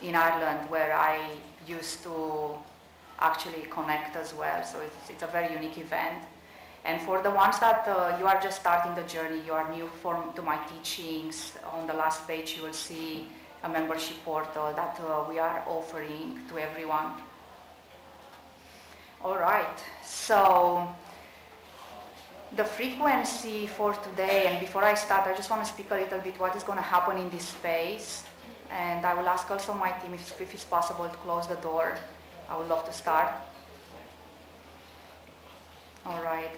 in Ireland, where I used to actually connect as well. So it's a very unique event. And for the ones that you are just starting the journey, you are new to my teachings, on the last page you will see a membership portal that we are offering to everyone. All right, so the frequency for today, and before I start, I just want to speak a little bit what is going to happen in this space. And I will ask also my team if it's possible to close the door. I would love to start. All right.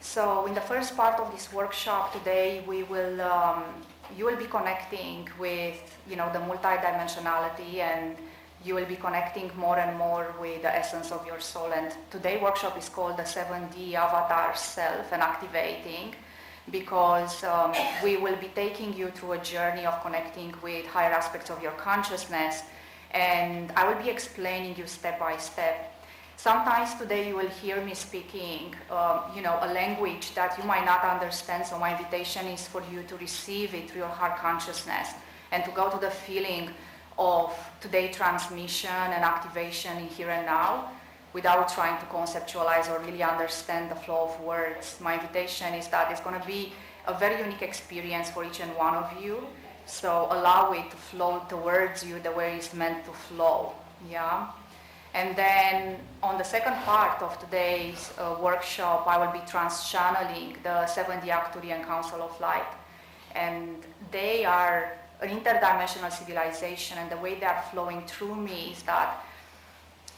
So in the first part of this workshop today, you will be connecting with, the multidimensionality, and you will be connecting more and more with the essence of your soul. And today's workshop is called the 7D Avatar Self and Activating, because we will be taking you through a journey of connecting with higher aspects of your consciousness, and I will be explaining you step by step. Sometimes today you will hear me speaking, a language that you might not understand, so my invitation is for you to receive it through your heart consciousness and to go to the feeling of today's transmission and activation in here and now without trying to conceptualize or really understand the flow of words. My invitation is that it's going to be a very unique experience for each and one of you, so allow it to flow towards you the way it's meant to flow, yeah? And then on the second part of today's workshop, I will be trans-channeling the 7D Arcturian Council of Light. And they are an interdimensional civilization, and the way they are flowing through me is that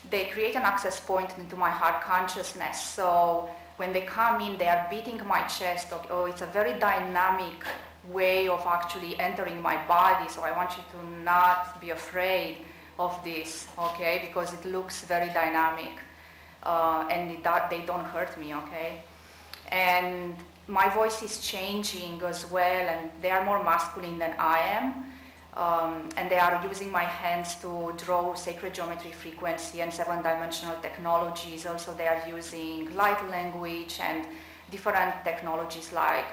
they create an access point into my heart consciousness. So when they come in, they are beating my chest. It's a very dynamic way of actually entering my body, so I want you to not be afraid of this, okay, because it looks very dynamic, and they don't hurt me, okay? And my voice is changing as well, and they are more masculine than I am, and they are using my hands to draw sacred geometry frequency and 7-dimensional technologies. Also, they are using light language and different technologies like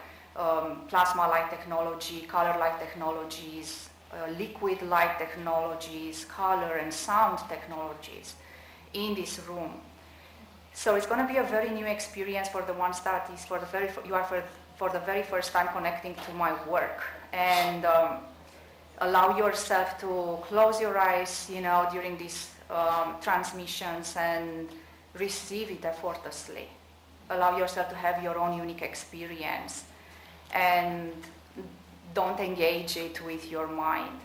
plasma light technology, color light technologies, liquid light technologies, color and sound technologies in this room. So it's going to be a very new experience for the ones that is for the very first time connecting to my work. And allow yourself to close your eyes, during these transmissions and receive it effortlessly. Allow yourself to have your own unique experience, and don't engage it with your mind.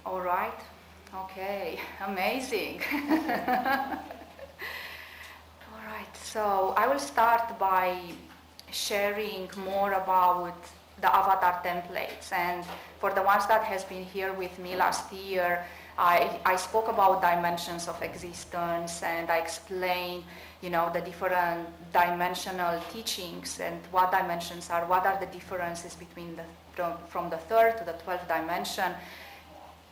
All right? Okay, amazing. All right, so I will start by sharing more about the avatar templates. And for the ones that has been here with me last year, I spoke about dimensions of existence, and I explained, the different dimensional teachings and what dimensions are, what are the differences between from the 3rd to the 12th dimension.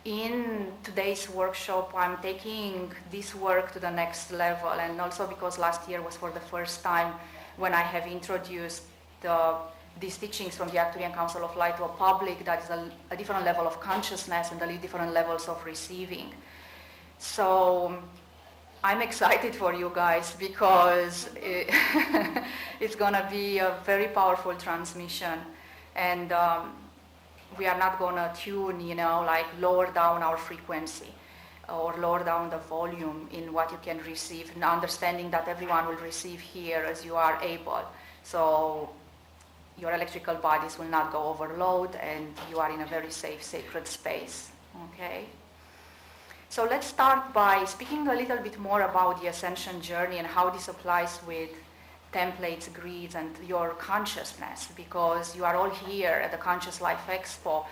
In today's workshop, I'm taking this work to the next level, and also because last year was for the first time when I have introduced these teachings from the Arcturian Council of Light to a public that is a different level of consciousness and different levels of receiving. So I'm excited for you guys, because it's going to be a very powerful transmission, and we are not going to tune, lower down our frequency or lower down the volume in what you can receive, and understanding that everyone will receive here as you are able. So your electrical bodies will not go overload, and you are in a very safe, sacred space, okay? So let's start by speaking a little bit more about the ascension journey and how this applies with templates, grids, and your consciousness, because you are all here at the Conscious Life Expo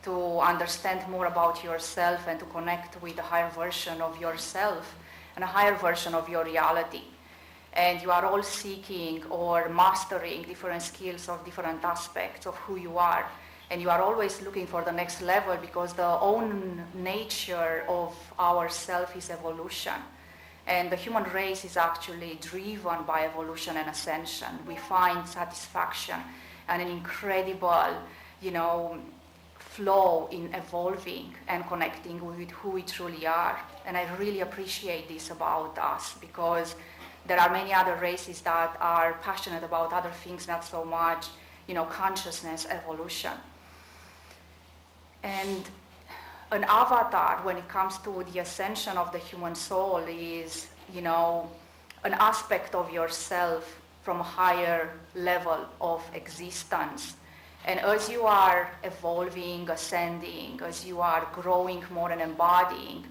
to understand more about yourself and to connect with a higher version of yourself and a higher version of your reality. And you are all seeking or mastering different skills of different aspects of who you are. And you are always looking for the next level, because the own nature of ourself is evolution. And the human race is actually driven by evolution and ascension. We find satisfaction and an incredible, flow in evolving and connecting with who we truly are. And I really appreciate this about us, because there are many other races that are passionate about other things, not so much, consciousness, evolution. And an avatar, when it comes to the ascension of the human soul, is, an aspect of yourself from a higher level of existence. And as you are evolving, ascending, as you are growing more and embodying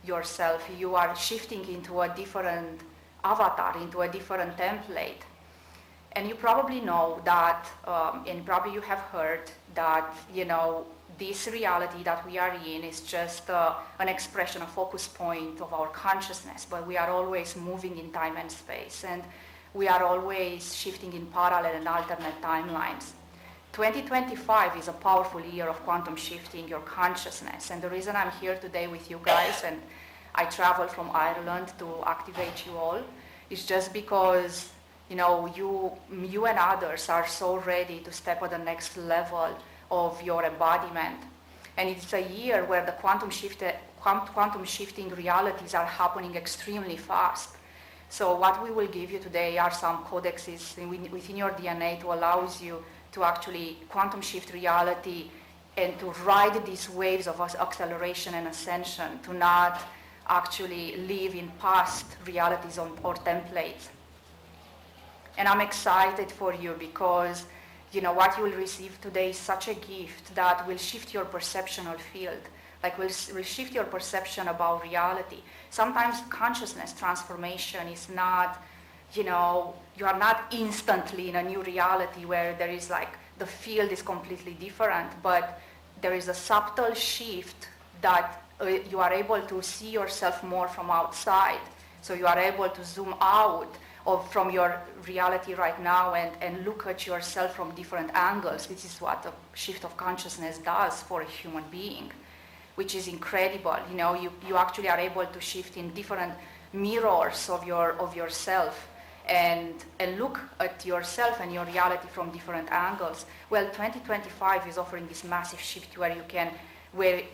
yourself, you are shifting into a different avatar, into a different template. And you probably know that, and probably you have heard that, this reality that we are in is just an expression, a focus point of our consciousness, but we are always moving in time and space, and we are always shifting in parallel and alternate timelines. 2025 is a powerful year of quantum shifting your consciousness, and the reason I'm here today with you guys, and I traveled from Ireland to activate you all, is just because you and others are so ready to step at the next level of your embodiment. And it's a year where the quantum shifting realities are happening extremely fast. So what we will give you today are some codexes within your DNA to allow you to actually quantum shift reality and to ride these waves of acceleration and ascension, to not actually live in past realities or templates. And I'm excited for you because what you will receive today is such a gift that will shift your perceptual field, like will shift your perception about reality. Sometimes consciousness transformation is not, you are not instantly in a new reality where there is the field is completely different, but there is a subtle shift that you are able to see yourself more from outside. So you are able to zoom out from your reality right now and look at yourself from different angles. This is what a shift of consciousness does for a human being, which is incredible. You actually are able to shift in different mirrors of yourself and look at yourself and your reality from different angles. Well, 2025 is offering this massive shift where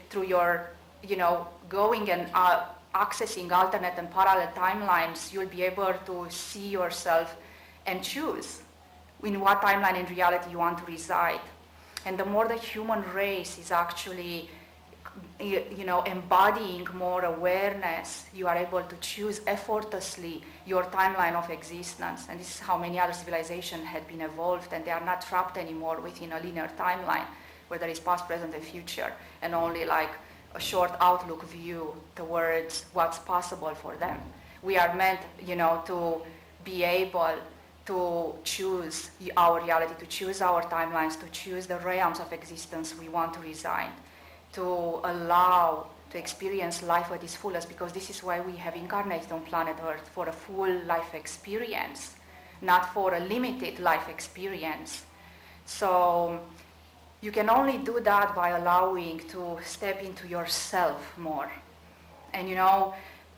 through your, going and accessing alternate and parallel timelines, you'll be able to see yourself and choose in what timeline in reality you want to reside. And the more the human race is actually, embodying more awareness, you are able to choose effortlessly your timeline of existence. And this is how many other civilizations had been evolved, and they are not trapped anymore within a linear timeline where there is past, present, and future, and only a short outlook view towards what's possible for them. We are meant, to be able to choose our reality, to choose our timelines, to choose the realms of existence we want to reside, to allow to experience life at its fullest, because this is why we have incarnated on planet Earth, for a full life experience, not for a limited life experience. So you can only do that by allowing to step into yourself more. And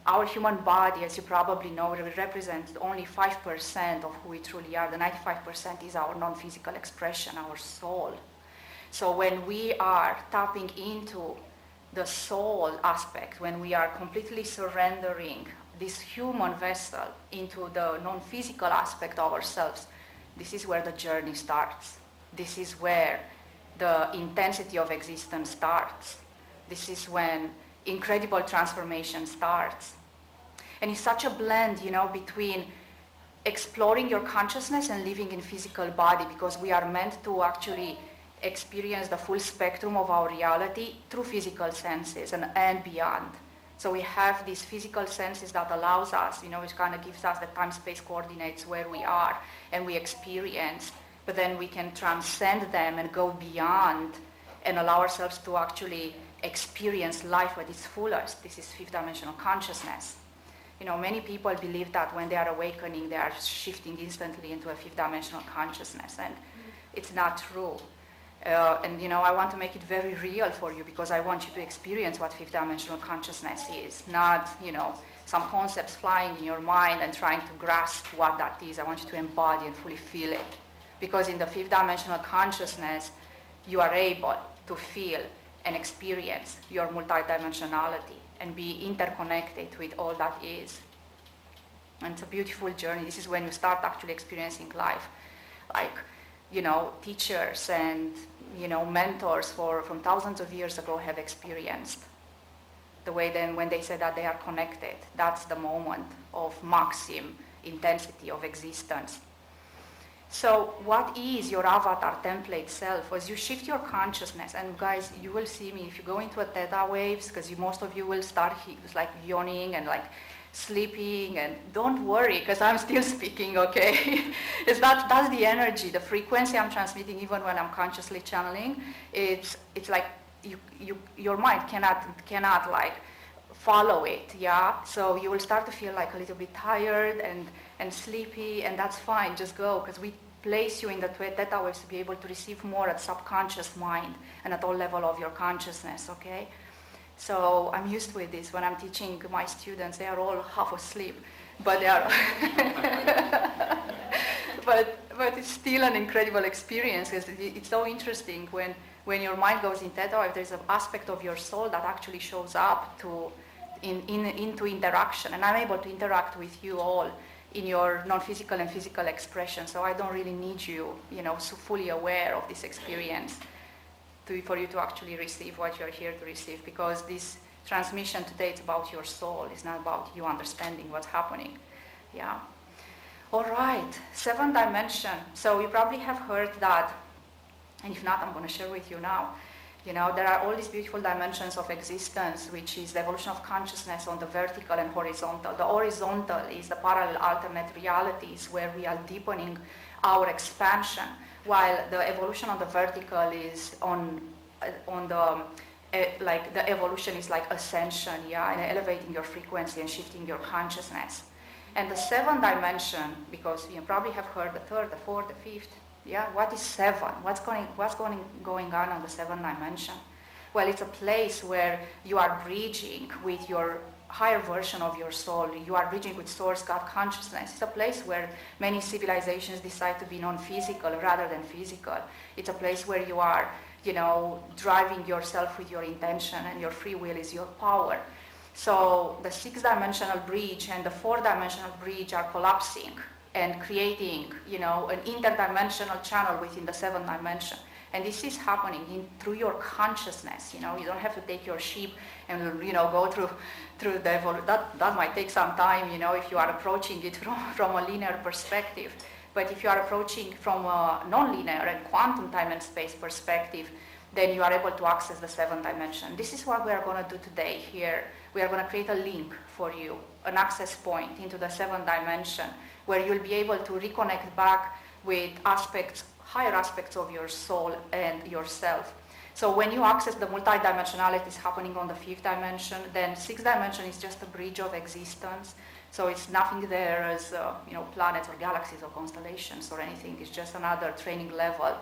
our human body, as you probably know, represents only 5% of who we truly are. The 95% is our non-physical expression, our soul. So when we are tapping into the soul aspect, when we are completely surrendering this human vessel into the non-physical aspect of ourselves, this is where the journey starts. This is where the intensity of existence starts. This is when incredible transformation starts. And it's such a blend, between exploring your consciousness and living in physical body, because we are meant to actually experience the full spectrum of our reality through physical senses and beyond. So we have these physical senses that allows us, which kind of gives us the time-space coordinates where we are and we experience, but then we can transcend them and go beyond and allow ourselves to actually experience life at its fullest. This is fifth dimensional consciousness. Many people believe that when they are awakening, they are shifting instantly into a fifth dimensional consciousness, and it's not true. And I want to make it very real for you, because I want you to experience what fifth dimensional consciousness is, not, some concepts flying in your mind and trying to grasp what that is. I want you to embody and fully feel it. Because in the fifth dimensional consciousness, you are able to feel and experience your multidimensionality and be interconnected with all that is. And it's a beautiful journey. This is when you start actually experiencing life. Like, teachers and, mentors from thousands of years ago have experienced. The way then when they say that they are connected, that's the moment of maximum intensity of existence. So what is your avatar template self? As you shift your consciousness, and guys, you will see me if you go into a theta waves, because most of you will start like yawning and like sleeping, and don't worry, because I'm still speaking, okay? That's the energy, the frequency I'm transmitting, even when I'm consciously channeling. It's like your mind cannot like follow it, yeah? So you will start to feel like a little bit tired and sleepy, and that's fine, just go, because we place you in the theta waves to be able to receive more at subconscious mind and at all level of your consciousness, okay? So I'm used with this. When I'm teaching my students, they are all half asleep, but they are but it's still an incredible experience, because it's so interesting when your mind goes in theta wave, there's an aspect of your soul that actually shows up into interaction, and I'm able to interact with you all in your non-physical and physical expression. So I don't really need you, so fully aware of this experience for you to actually receive what you're here to receive, because this transmission today is about your soul. It's not about you understanding what's happening. Yeah. All right, 7th dimension. So you probably have heard that, and if not, I'm going to share with you now. There are all these beautiful dimensions of existence, which is the evolution of consciousness on the vertical and horizontal. The horizontal is the parallel alternate realities, where we are deepening our expansion, while the evolution on the vertical is on the the evolution is like ascension, yeah, and elevating your frequency and shifting your consciousness. And the 7th dimension, because you probably have heard the 3rd, the 4th, the 5th. Yeah, what is 7? What's going on the 7th dimension? Well, it's a place where you are bridging with your higher version of your soul. You are bridging with source God consciousness. It's a place where many civilizations decide to be non-physical rather than physical. It's a place where you are, driving yourself with your intention, and your free will is your power. So the 6th dimensional bridge and the 4th dimensional bridge are collapsing and creating, an interdimensional channel within the 7th dimension. And this is happening through your consciousness. You don't have to take your ship and go through the that might take some time. If you are approaching it from a linear perspective. But if you are approaching from a non-linear and quantum time and space perspective, then you are able to access the 7th dimension. This is what we are going to do today here. We are going to create a link for you, an access point into the 7th dimension, where you'll be able to reconnect back with higher aspects of your soul and yourself. So when you access the multidimensionality is happening on the 5th dimension, then 6th dimension is just a bridge of existence. So it's nothing there as planets or galaxies or constellations or anything. It's just another training level.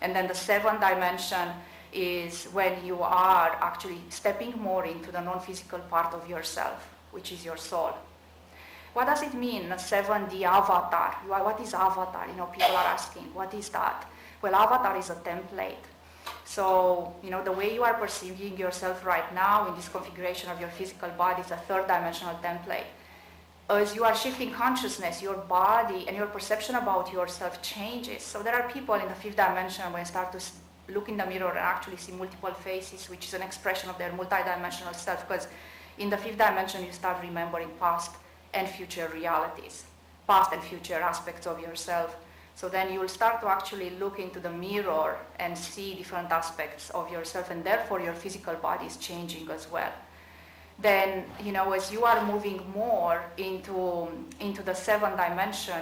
And then the 7th dimension is when you are actually stepping more into the non-physical part of yourself, which is your soul. What does it mean, 7, the avatar? What is avatar? People are asking, what is that? Well, avatar is a template. So, the way you are perceiving yourself right now in this configuration of your physical body is a 3rd dimensional template. As you are shifting consciousness, your body and your perception about yourself changes. So there are people in the 5th dimension when you start to look in the mirror and actually see multiple faces, which is an expression of their multidimensional self, because in the 5th dimension you start remembering past and future realities, past and future aspects of yourself. So then you will start to actually look into the mirror and see different aspects of yourself, and therefore your physical body is changing as well. Then, as you are moving more into the 7th dimension,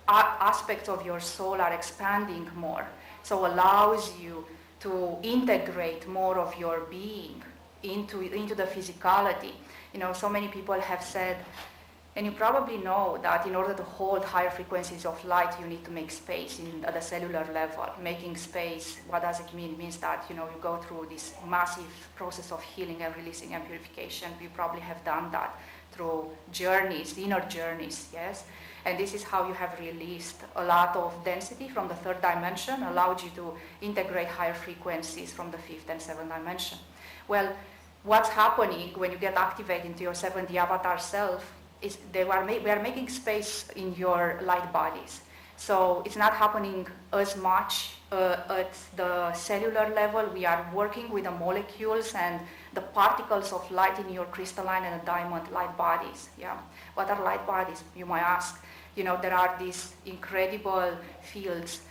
aspects of your soul are expanding more. So allows you to integrate more of your being into the physicality. So many people have said, And you probably know that in order to hold higher frequencies of light, you need to make space at the cellular level. Making space, what does it mean? It means that you go through this massive process of healing and releasing and purification. You probably have done that through journeys, inner journeys, yes? And this is how you have released a lot of density from the third dimension, allowed you to integrate higher frequencies from the fifth and seventh dimension. Well, what's happening when you get activated into your 7D avatar self is we are making space in your light bodies. So it's not happening as much at the cellular level. We are working with the molecules and the particles of light in your crystalline and diamond light bodies. Yeah. What are light bodies, you might ask? There are these incredible fields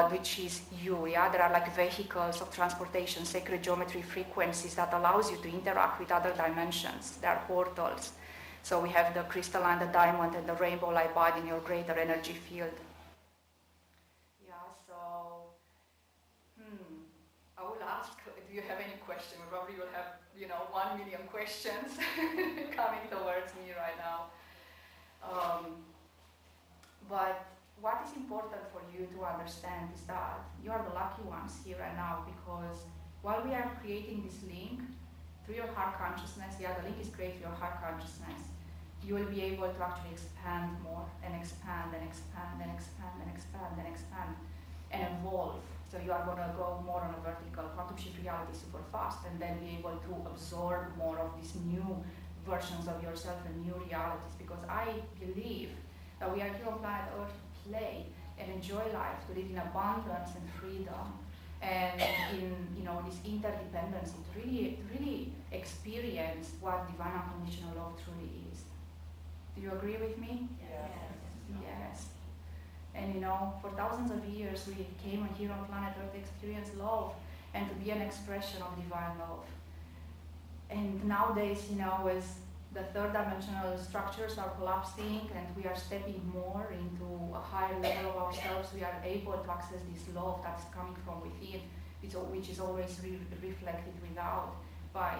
which is you, yeah? There are like vehicles of transportation, sacred geometry frequencies that allows you to interact with other dimensions. There are portals. So we have the crystalline, the diamond, and the rainbow light body in your greater energy field. Yeah, so, I will ask, do you have any question? We probably will have, 1 million questions coming towards me right now. But what is important for you to understand is that you are the lucky ones here and now, because while we are creating this link through your heart consciousness, the link is created through your heart consciousness, you will be able to actually expand more and expand and expand and expand and expand and expand and evolve. So you are going to go more on a vertical quantum shift reality super fast, and then be able to absorb more of these new versions of yourself and new realities, because I believe that we are here on planet Earth to play and enjoy life, to live in abundance and freedom, and in this interdependence, to really experience what divine unconditional love truly is. Do you agree with me? Yes. And for thousands of years we came here on planet Earth to experience love and to be an expression of divine love. And nowadays, as the third dimensional structures are collapsing and we are stepping more into a higher level of ourselves, we are able to access this love that's coming from within, which is always reflected without by,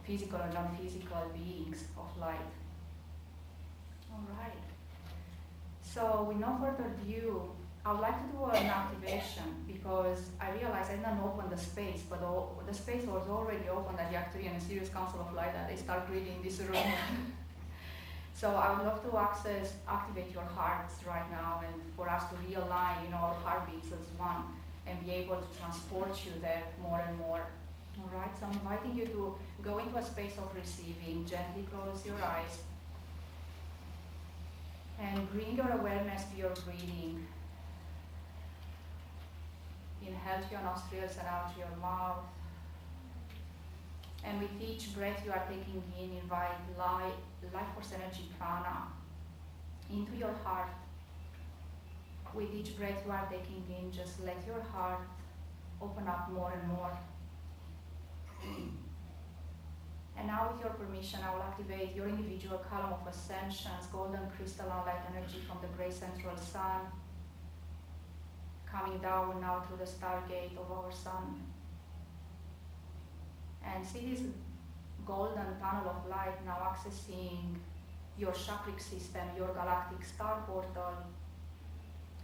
physical or non-physical beings of light. All right. So with no further ado, I would like to do an activation, because I realized I didn't open the space, but the space was already open at the Arcturian and Sirius Council of Light, and they start reading this room. So I would love to activate your hearts right now, and for us to realign, our heartbeats as one, and be able to transport you there more and more. All right, so I'm inviting you to go into a space of receiving. Gently close your eyes, and bring your awareness to your breathing. Inhale to your nostrils and out to your mouth. And with each breath you are taking in, invite life force energy prana into your heart. With each breath you are taking in, just let your heart open up more and more. And now, with your permission, I will activate your individual column of ascensions, golden crystalline light energy from the great central sun, coming down now through the stargate of our sun. And see this golden tunnel of light now accessing your chakric system, your galactic star portal,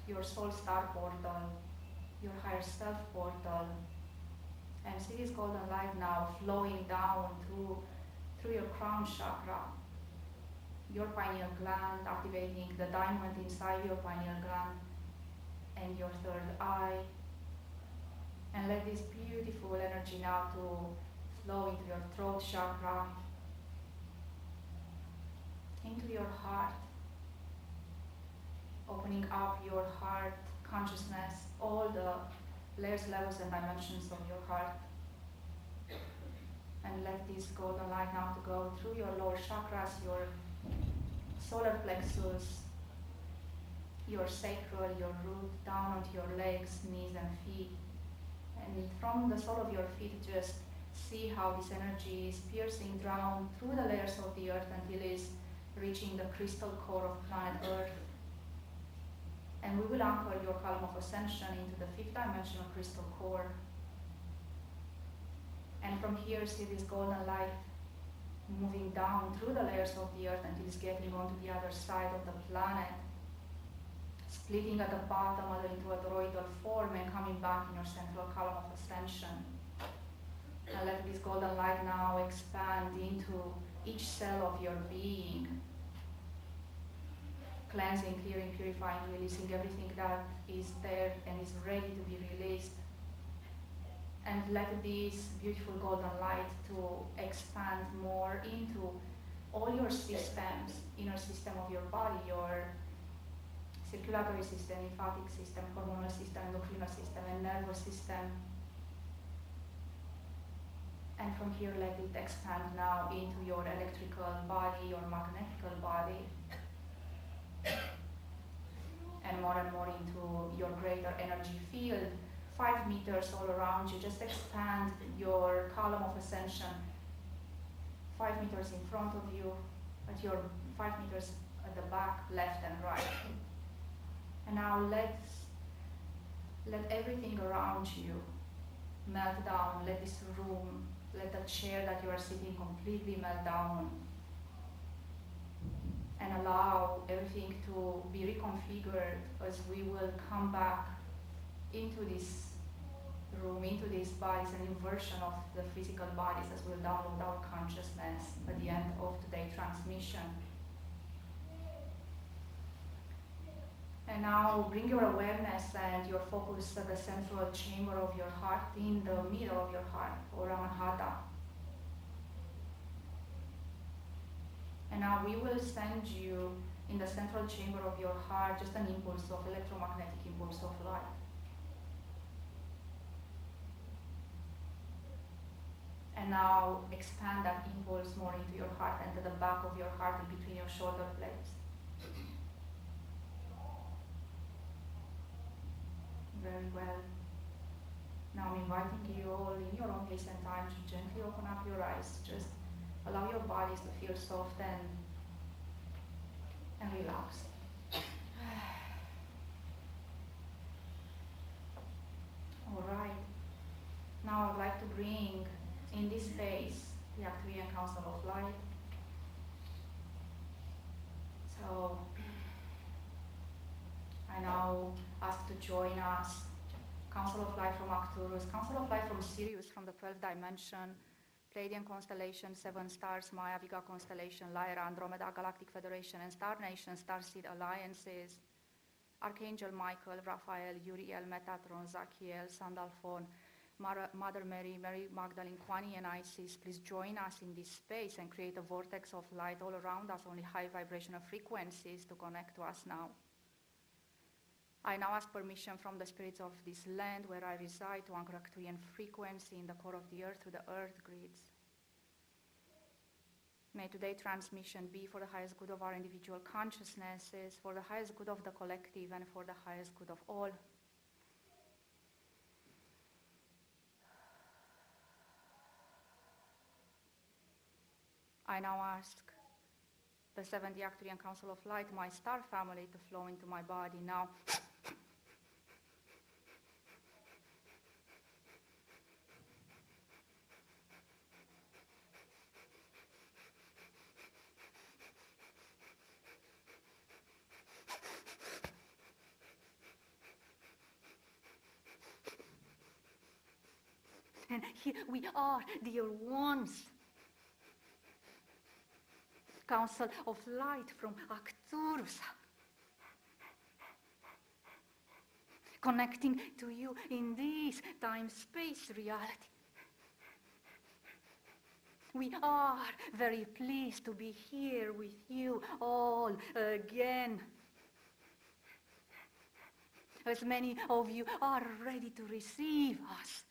your soul star portal, your higher self portal. And see this golden light now flowing down through your crown chakra, your pineal gland, activating the diamond inside your pineal gland and your third eye. And let this beautiful energy now to flow into your throat chakra, into your heart, opening up your heart consciousness, all the layers, levels, and dimensions of your heart. And let this golden light now to go through your lower chakras, your solar plexus, your sacral, your root, down onto your legs, knees, and feet. And from the sole of your feet, just see how this energy is piercing down through the layers of the earth until it is reaching the crystal core of planet Earth. And we will anchor your column of ascension into the fifth dimensional crystal core. And from here, see this golden light moving down through the layers of the earth until it's getting onto the other side of the planet, splitting at the bottom into a toroidal form and coming back in your central column of ascension. And let this golden light now expand into each cell of your being, cleansing, clearing, purifying, releasing everything that is there and is ready to be released. And let this beautiful golden light to expand more into all your systems, inner system of your body, your circulatory system, lymphatic system, hormonal system, endocrine system, and nervous system. And from here, let it expand now into your electrical body, your magnetical body, and more into your greater energy field. 5 meters all around you. Just expand your column of ascension 5 meters in front of you, at your 5 meters at the back, left and right. And now let everything around you melt down. Let this room, let the chair that you are sitting completely melt down. And allow everything to be reconfigured as we will come back into this room, into these bodies, an inversion of the physical bodies as we'll download our consciousness at the end of today's transmission. And now bring your awareness and your focus to the central chamber of your heart, in the middle of your heart, or Anahata. And now we will send you in the central chamber of your heart just an impulse of electromagnetic impulse of light. And now expand that impulse more into your heart and to the back of your heart and between your shoulder blades. Very well. Now I'm inviting you all in your own pace and time to gently open up your eyes. Just allow your bodies to feel soft and relaxed. All right. Now I'd like to bring in this space the Arcturian Council of Light. So I now ask to join us Council of Light from Arcturus, Council of Light from Sirius, from the 12th dimension, Pleiadian constellation, 7 stars, Maya, Vega constellation, Lyra, Andromeda, Galactic Federation, and Star Nation, Starseed Alliances, Archangel Michael, Raphael, Uriel, Metatron, Zachiel, Sandalphon, Mother Mary, Mary Magdalene, Kwani, and Isis. Please join us in this space and create a vortex of light all around us, only high vibrational frequencies to connect to us now. I now ask permission from the spirits of this land where I reside to anchor Arcturian frequency in the core of the earth through the earth grids. May today's transmission be for the highest good of our individual consciousnesses, for the highest good of the collective, and for the highest good of all. I now ask the 70 Arcturian Council of Light, my star family, to flow into my body now. And here we are, dear ones. Council of Light from Arcturus, connecting to you in this time-space reality. We are very pleased to be here with you all again. As many of you are ready to receive us.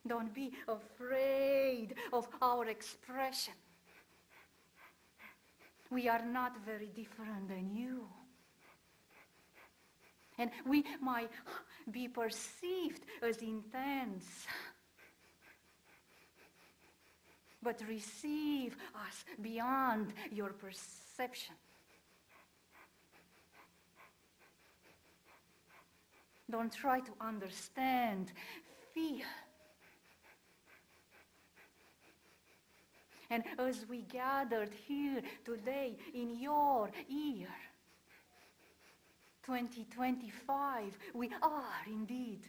Don't be afraid of our expression. We are not very different than you. And we might be perceived as intense, but receive us beyond your perception. Don't try to understand, feel. And as we gathered here today in your year, 2025, we are indeed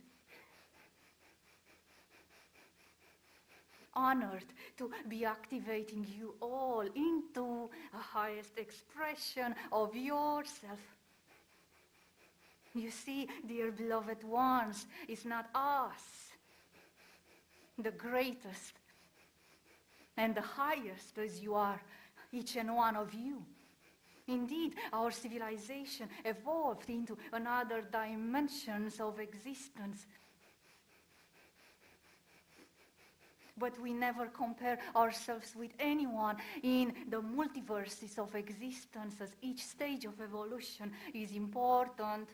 honored to be activating you all into a highest expression of yourself. You see, dear beloved ones, it's not us, the greatest and the highest as you are, each and one of you. Indeed, our civilization evolved into another dimensions of existence. But we never compare ourselves with anyone in the multiverses of existence, as each stage of evolution is important.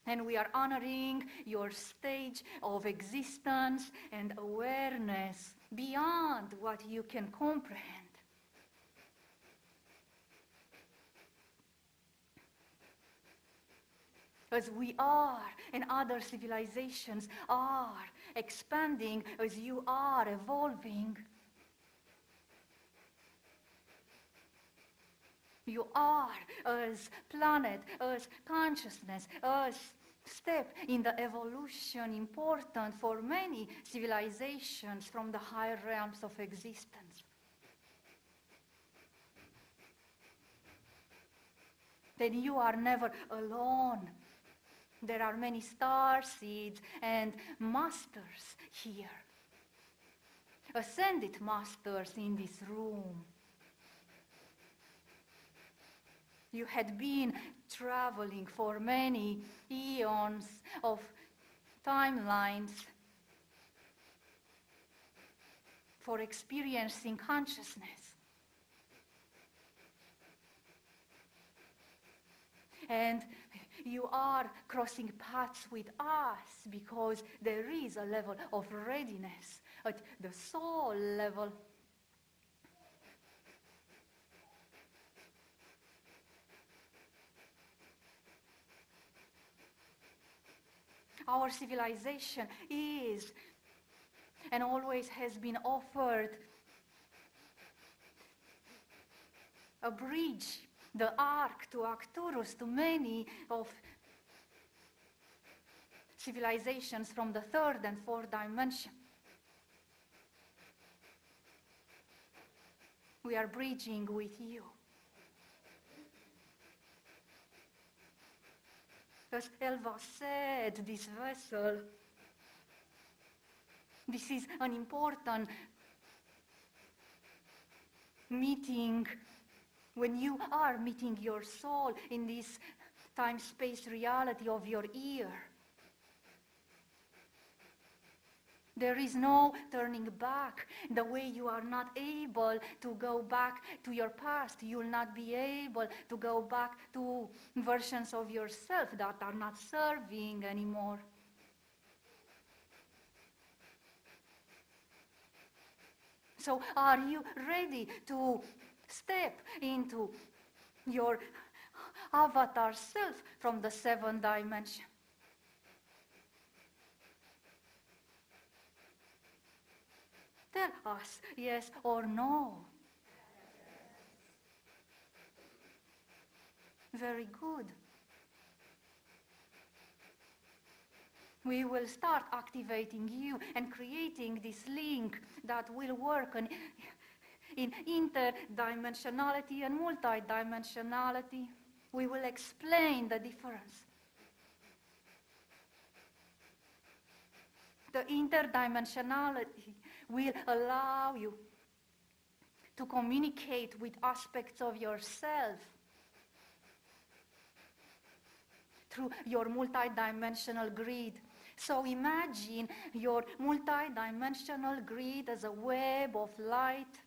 And we are honoring your stage of existence and awareness beyond what you can comprehend. As we are, and other civilizations are expanding, as you are evolving, you are, as planet, as consciousness, as step in the evolution important for many civilizations from the higher realms of existence. Then you are never alone. There are many star seeds and masters here, ascended masters in this room. You had been traveling for many eons of timelines for experiencing consciousness. And you are crossing paths with us because there is a level of readiness at the soul level. Our civilization is and always has been offered a bridge, the arc to Arcturus, to many of civilizations from the third and fourth dimension. We are bridging with you. As Elva said, this vessel, this is an important meeting when you are meeting your soul in this time-space reality of your ear. There is no turning back. The way you are not able to go back to your past, you will not be able to go back to versions of yourself that are not serving anymore. So are you ready to step into your avatar self from the seventh dimension? Tell us yes or no. Very good. We will start activating you and creating this link that will work in interdimensionality and multidimensionality. We will explain the difference. The interdimensionality will allow you to communicate with aspects of yourself through your multidimensional grid. So imagine your multidimensional grid as a web of light,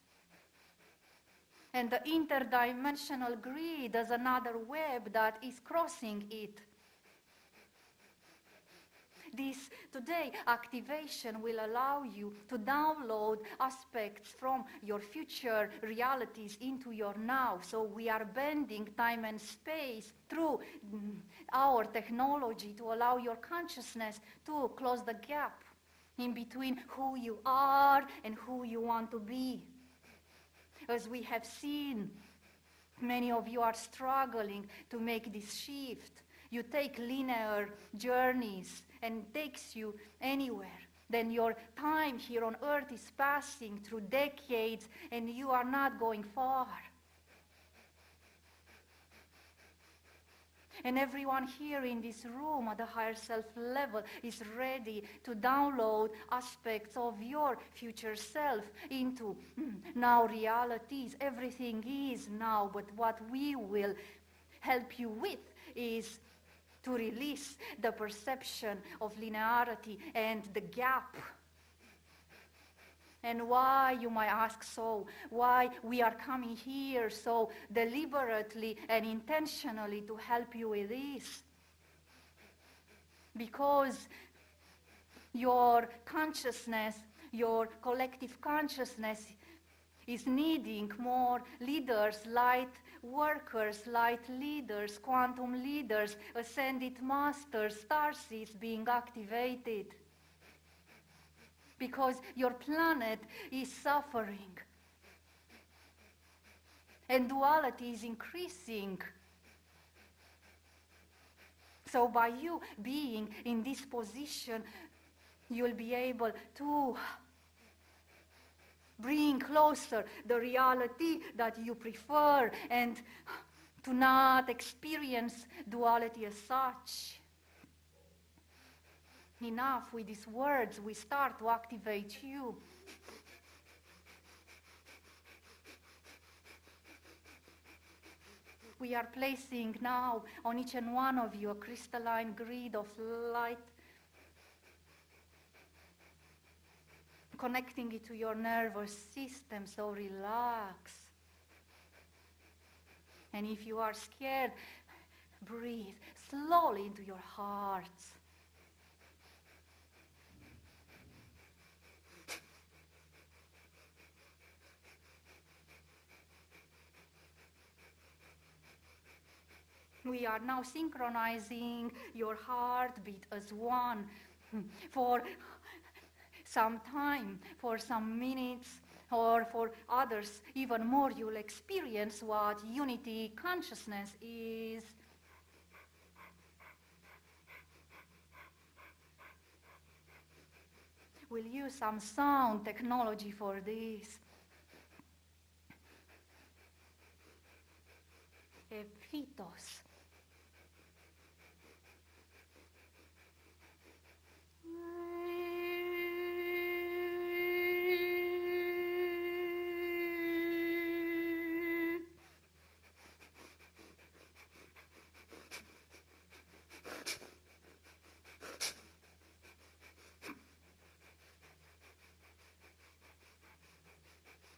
and the interdimensional grid as another web that is crossing it. This today activation will allow you to download aspects from your future realities into your now. So we are bending time and space through our technology to allow your consciousness to close the gap in between who you are and who you want to be. As we have seen, many of you are struggling to make this shift. You take linear journeys and it takes you anywhere. Then your time here on earth is passing through decades and you are not going far. And everyone here in this room at the higher self level is ready to download aspects of your future self into now realities. Everything is now, but what we will help you with is to release the perception of linearity and the gap. And why, you might ask, so why we are coming here so deliberately and intentionally to help you with this? Because your consciousness, your collective consciousness is needing more leaders, light workers, light leaders, quantum leaders, ascended masters, starseeds being activated. Because your planet is suffering. And duality is increasing. So by you being in this position, you'll be able to bring closer the reality that you prefer and to not experience duality as such. Enough with these words, we start to activate you. We are placing now on each and one of you a crystalline grid of light, connecting it to your nervous system, so relax. And if you are scared, breathe slowly into your heart. We are now synchronizing your heartbeat as one for some time, for some minutes, or for others even more. You'll experience what unity consciousness is. We'll use some sound technology for this. Ephitos.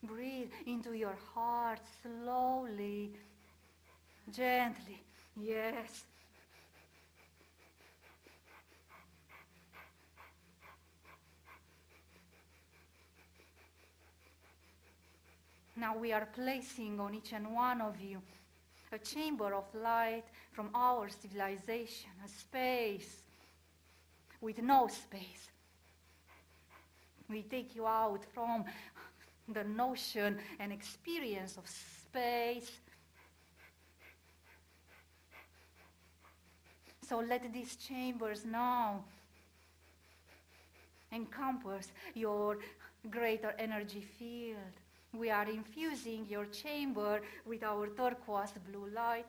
Breathe into your heart slowly, gently. Yes. Now we are placing on each and one of you a chamber of light from our civilization, a space with no space. We take you out from the notion and experience of space. So let these chambers now encompass your greater energy field. We are infusing your chamber with our turquoise blue light.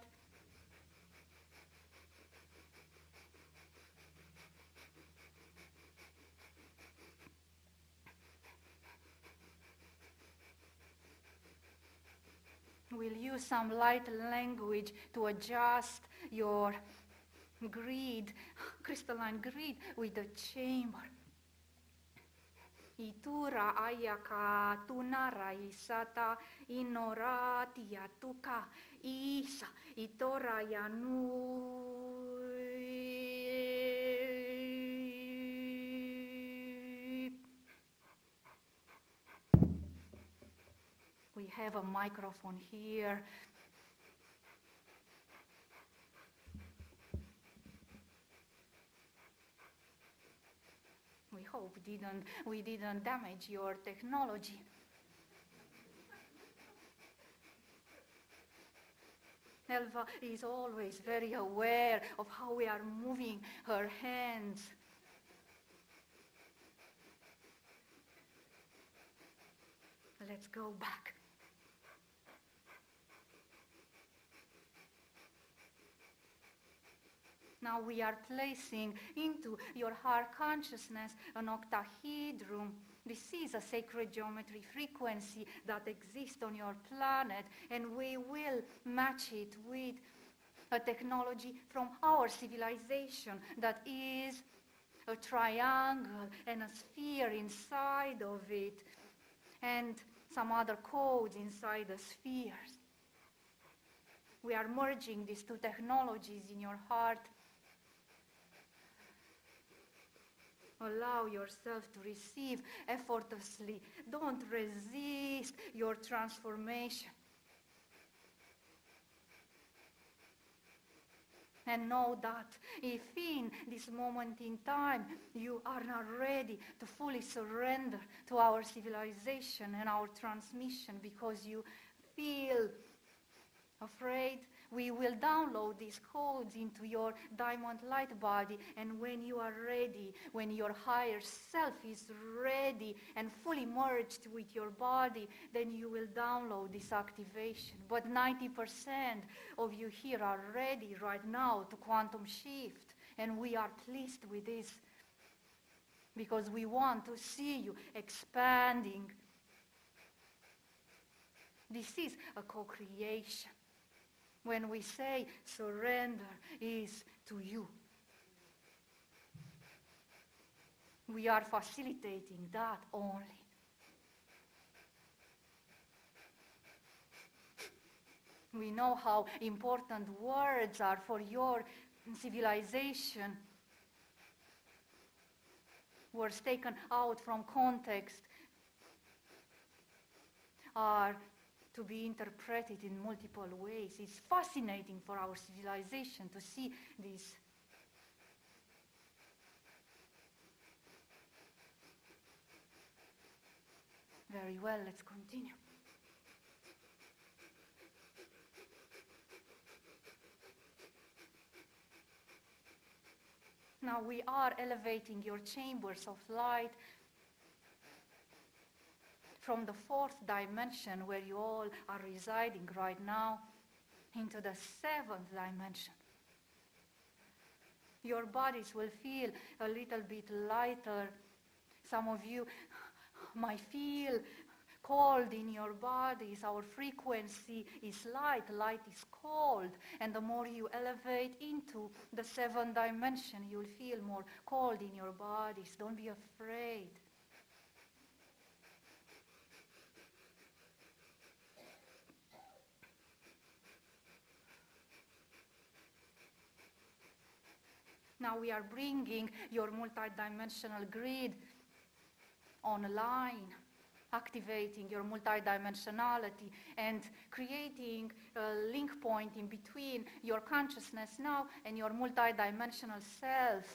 We'll use some light language to adjust your grid, crystalline grid with the chamber. Itura ayaka tunara isata inora tiatuka isa itora yanu. We have a microphone here. We hope we didn't damage your technology. Elva is always very aware of how we are moving her hands. Let's go back. Now we are placing into your heart consciousness an octahedron. This is a sacred geometry frequency that exists on your planet, and we will match it with a technology from our civilization that is a triangle and a sphere inside of it, and some other codes inside the spheres. We are merging these two technologies in your heart. Allow yourself to receive effortlessly. Don't resist your transformation. And know that if in this moment in time you are not ready to fully surrender to our civilization and our transmission because you feel afraid, we will download these codes into your diamond light body, and when you are ready, when your higher self is ready and fully merged with your body, then you will download this activation. But 90% of you here are ready right now to quantum shift, and we are pleased with this because we want to see you expanding. This is a co-creation. When we say surrender is to you, we are facilitating that only. We know how important words are for your civilization. Words taken out from context are to be interpreted in multiple ways. It's fascinating for our civilization to see this. Very well, let's continue. Now we are elevating your chambers of light from the fourth dimension where you all are residing right now into the seventh dimension. Your bodies will feel a little bit lighter. Some of you might feel cold in your bodies. Our frequency is light, light is cold. And the more you elevate into the seventh dimension, you'll feel more cold in your bodies. Don't be afraid. Now we are bringing your multidimensional grid online, activating your multidimensionality and creating a link point in between your consciousness now and your multidimensional self.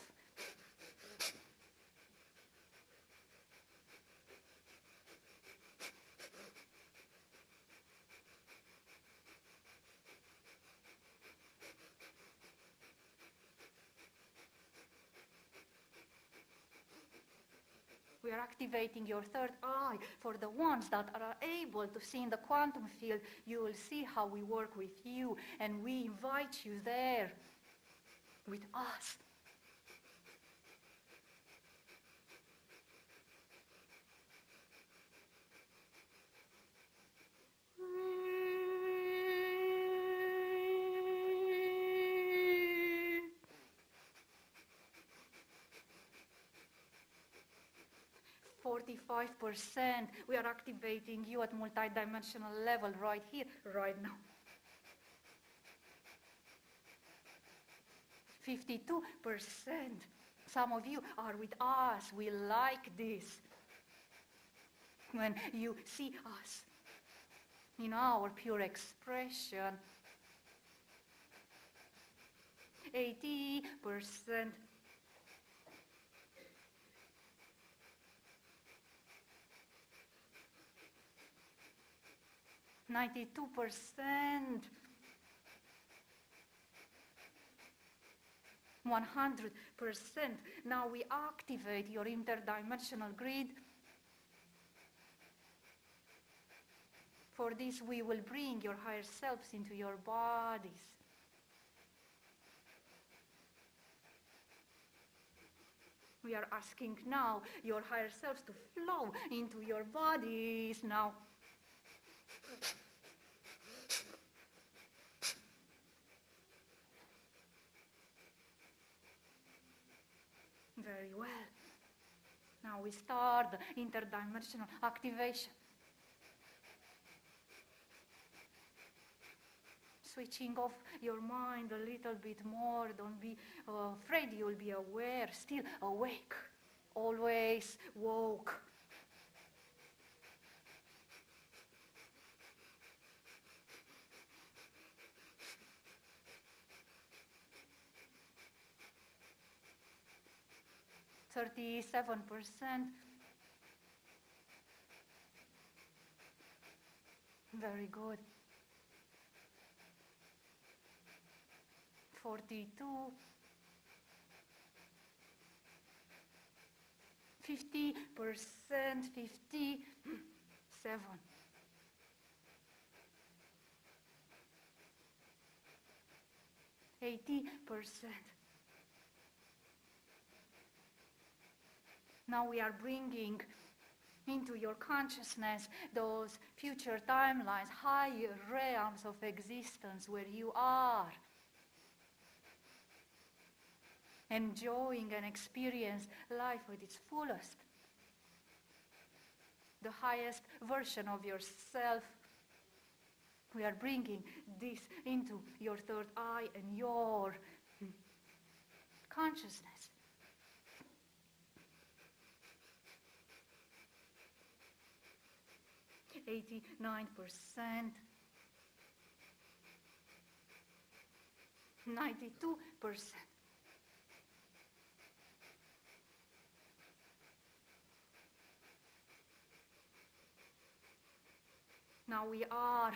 We are activating your third eye. For the ones that are able to see in the quantum field, you will see how we work with you, and we invite you there with us. %. We are activating you at multidimensional level right here, right now. 52%. Some of you are with us. We like this. When you see us in our pure expression. 80%. 92%. 100%. Now we activate your interdimensional grid. For this, we will bring your higher selves into your bodies. We are asking now your higher selves to flow into your bodies now. Very well. Now we start the interdimensional activation. Switching off your mind a little bit more. Don't be afraid, you'll be aware, still awake, always woke. %37%. Very good. 42. 50%, 57. 80%. Now we are bringing into your consciousness those future timelines, higher realms of existence where you are enjoying and experience life at its fullest. The highest version of yourself. We are bringing this into your third eye and your consciousness. %89. 92%. Now we are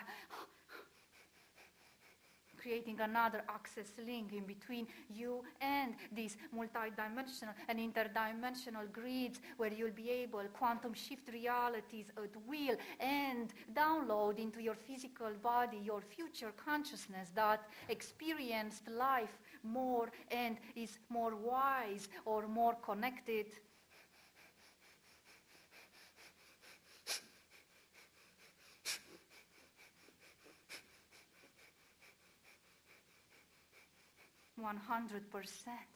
creating another access link in between you and these multidimensional and interdimensional grids where you'll be able to quantum shift realities at will and download into your physical body your future consciousness that experienced life more and is more wise or more connected. %100%.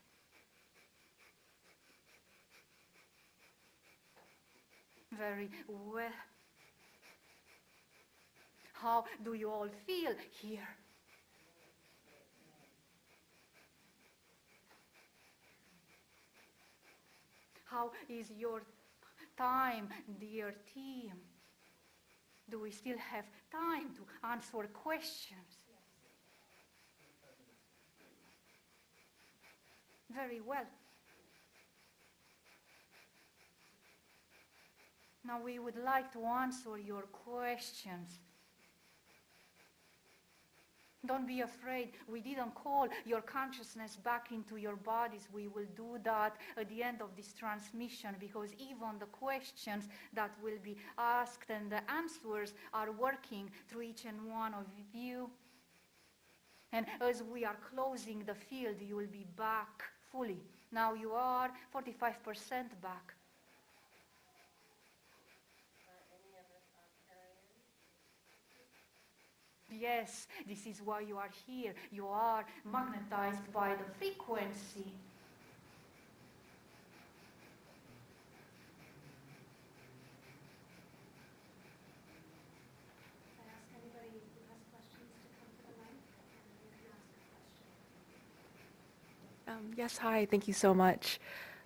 Very well. How do you all feel here? How is your time, dear team? Do we still have time to answer questions? Very well. Now we would like to answer your questions. Don't be afraid. We didn't call your consciousness back into your bodies. We will do that at the end of this transmission because even the questions that will be asked and the answers are working through each and one of you. And as we are closing the field, you will be back fully. Now you are 45% back. Yes, this is why you are here. You are magnetized by the frequency. I ask anybody who has questions to come to the mic, and you can ask a question. Yes, hi, thank you so much.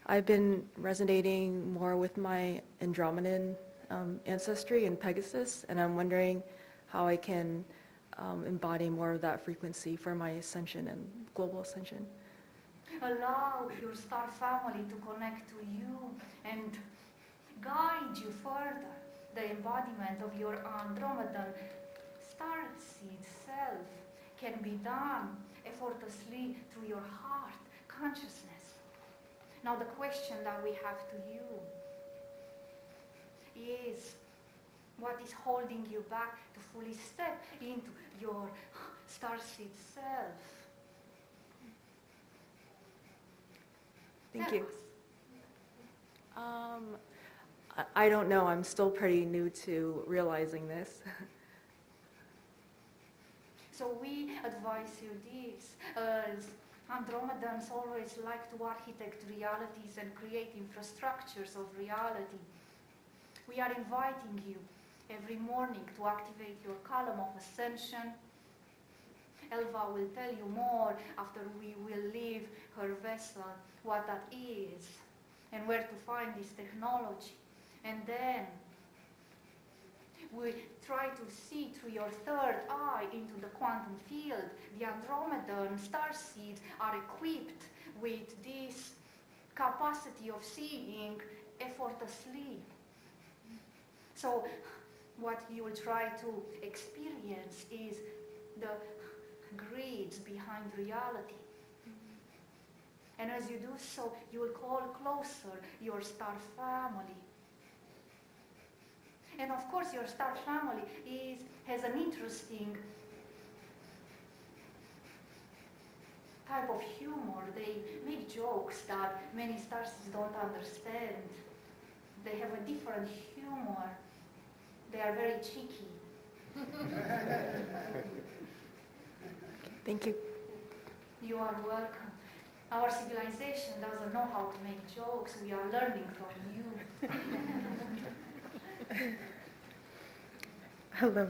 I've been resonating more with my Andromedan ancestry and Pegasus, and I'm wondering how I can embody more of that frequency for my ascension and global ascension. Allow your star family to connect to you and guide you further. The embodiment of your Andromedan starseed self can be done effortlessly through your heart consciousness. Now the question that we have to you is, what is holding you back to fully step into your starseed self? Thank Tell you. us. I don't know. I'm still pretty new to realizing this. So we advise you this, as Andromedans always like to architect realities and create infrastructures of reality. We are inviting you every morning to activate your column of ascension. Elva will tell you more after we will leave her vessel what that is and where to find this technology. And then we try to see through your third eye into the quantum field. The Andromedan starseeds are equipped with this capacity of seeing effortlessly. So what you will try to experience is the grids behind reality. And as you do so, you will call closer your star family. And of course, your star family has an interesting type of humor. They make jokes that many stars don't understand. They have a different humor. They are very cheeky. Thank you. You are welcome. Our civilization doesn't know how to make jokes. We are learning from you. Hello.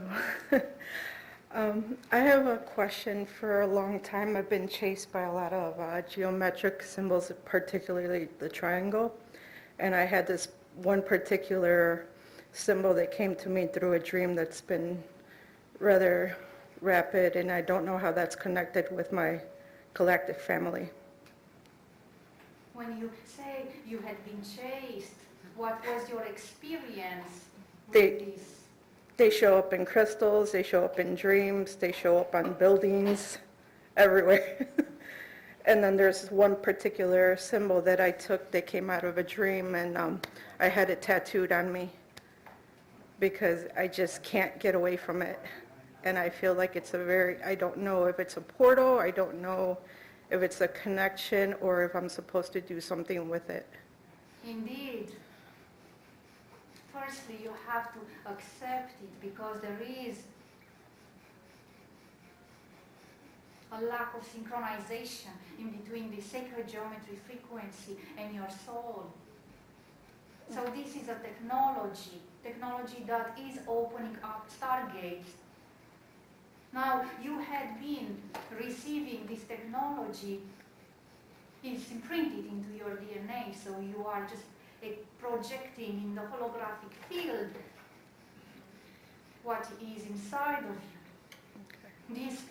I have a question. For a long time, I've been chased by a lot of geometric symbols, particularly the triangle. And I had this one particular symbol that came to me through a dream that's been rather rapid, and I don't know how that's connected with my galactic family. When you say you had been chased, what was your experience They- with this? They show up in crystals, they show up in dreams, they show up on buildings, everywhere. And then there's one particular symbol that I took that came out of a dream, and I had it tattooed on me because I just can't get away from it. And I feel like it's I don't know if it's a portal, I don't know if it's a connection, or if I'm supposed to do something with it. Indeed. Firstly, you have to accept it because there is a lack of synchronization in between the sacred geometry frequency and your soul. So this is a technology that is opening up stargates. Now, you had been receiving this technology, it's imprinted into your DNA, so you are just projecting in the holographic field what is inside of you. These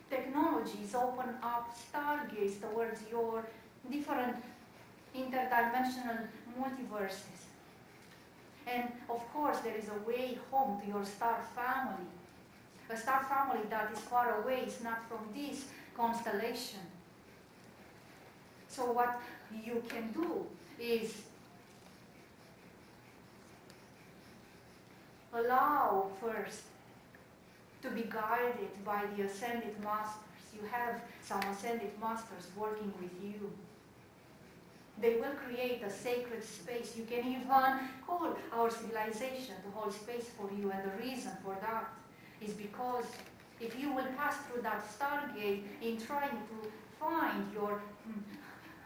technologies open up stargates towards your different interdimensional multiverses. And of course, there is a way home to your star family. A star family that is far away is not from this constellation. So what you can do is allow first to be guided by the ascended masters. You have some ascended masters working with you. They will create a sacred space. You can even call our civilization to hold space for you, and the reason for that is because if you will pass through that stargate in trying to find your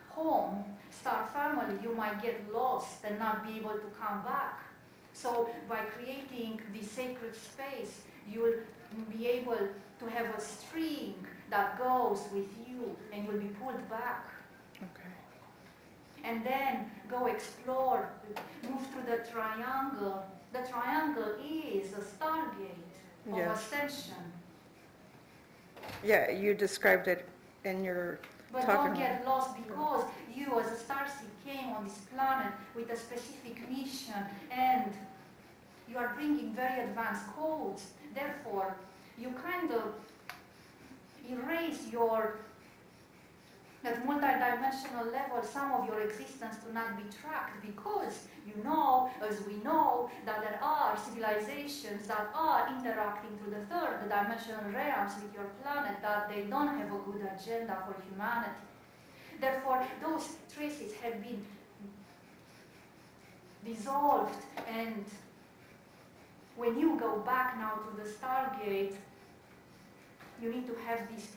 home, star family, you might get lost and not be able to come back. So by creating this sacred space, you will be able to have a string that goes with you and you'll be pulled back. Okay. And then go explore, move through the triangle. The triangle is a stargate of Yes. ascension. Yeah, you described it in your But talking. don't get lost because you as a starseed came on this planet with a specific mission and you are bringing very advanced codes. Therefore, you kind of erase your At multidimensional level, some of your existence do not be tracked because you know, as we know, that there are civilizations that are interacting through the third dimensional realms with your planet, that they don't have a good agenda for humanity. Therefore, those traces have been dissolved, and when you go back now to the Stargate, you need to have this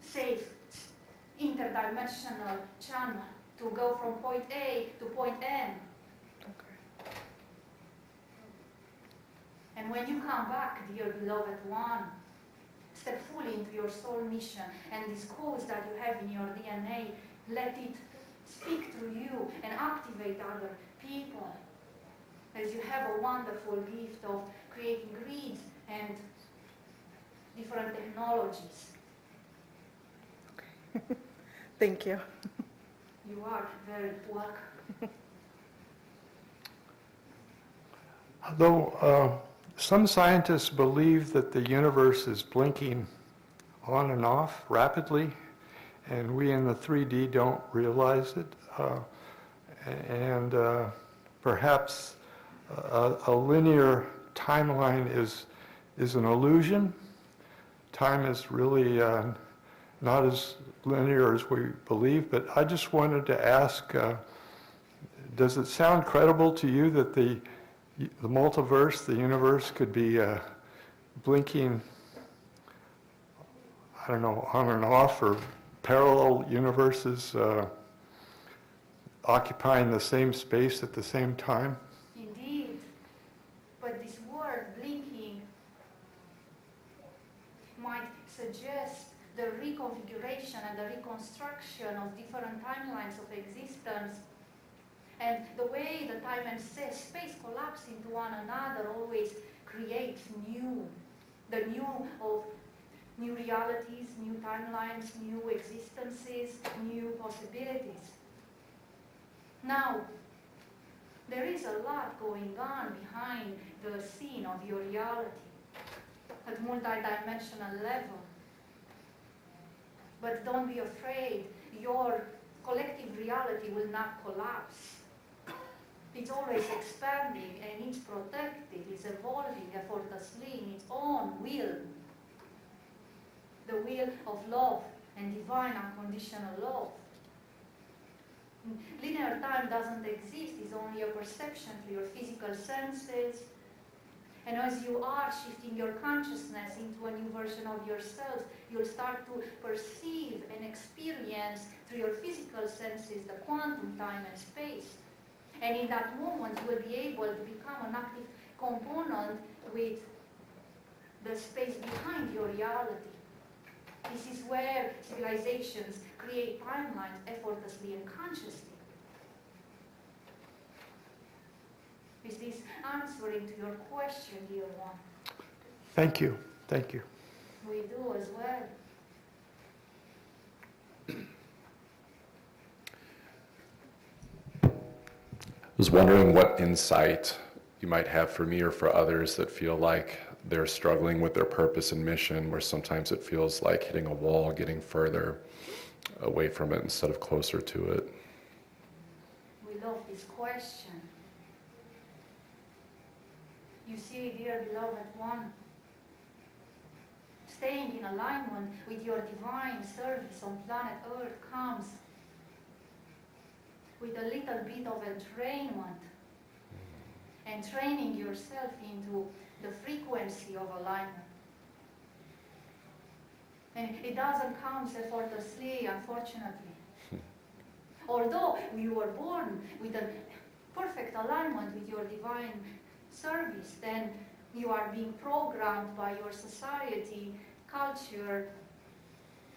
safe interdimensional channel to go from point A to point N. Okay. And when you come back, dear beloved one, step fully into your soul mission, and this codes that you have in your DNA, let it speak through you and activate other people, as you have a wonderful gift of creating grids and different technologies. Thank you. You are very welcome. Although some scientists believe that the universe is blinking on and off rapidly, and we in the 3D don't realize it, and perhaps a linear timeline is an illusion. Time is really not as linear as we believe, but I just wanted to ask, does it sound credible to you that the multiverse, the universe, could be blinking, I don't know, on and off, or parallel universes occupying the same space at the same time? Indeed. But this word, blinking, might suggest the reconfiguration and the reconstruction of different timelines of existence. And the way the time and space collapse into one another always creates the new of new realities, new timelines, new existences, new possibilities. Now, there is a lot going on behind the scene of your reality at multidimensional level. But don't be afraid, your collective reality will not collapse. It's always expanding, and it's protected, it's evolving effortlessly in its own will. The will of love and divine unconditional love. Linear time doesn't exist, it's only a perception through your physical senses. And as you are shifting your consciousness into a new version of yourself, you'll start to perceive and experience through your physical senses the quantum time and space. And in that moment, you will be able to become an active component with the space behind your reality. This is where civilizations create timelines effortlessly and consciously. Is this answering to your question, dear one? Thank you. Thank you. We do as well. I was wondering what insight you might have for me or for others that feel like they're struggling with their purpose and mission, where sometimes it feels like hitting a wall, getting further away from it instead of closer to it. We love this question. You see, dear beloved one, staying in alignment with your divine service on planet Earth comes with a little bit of entrainment and training yourself into the frequency of alignment. And it doesn't come effortlessly, unfortunately. Although you were born with a perfect alignment with your divine service, then you are being programmed by your society, culture,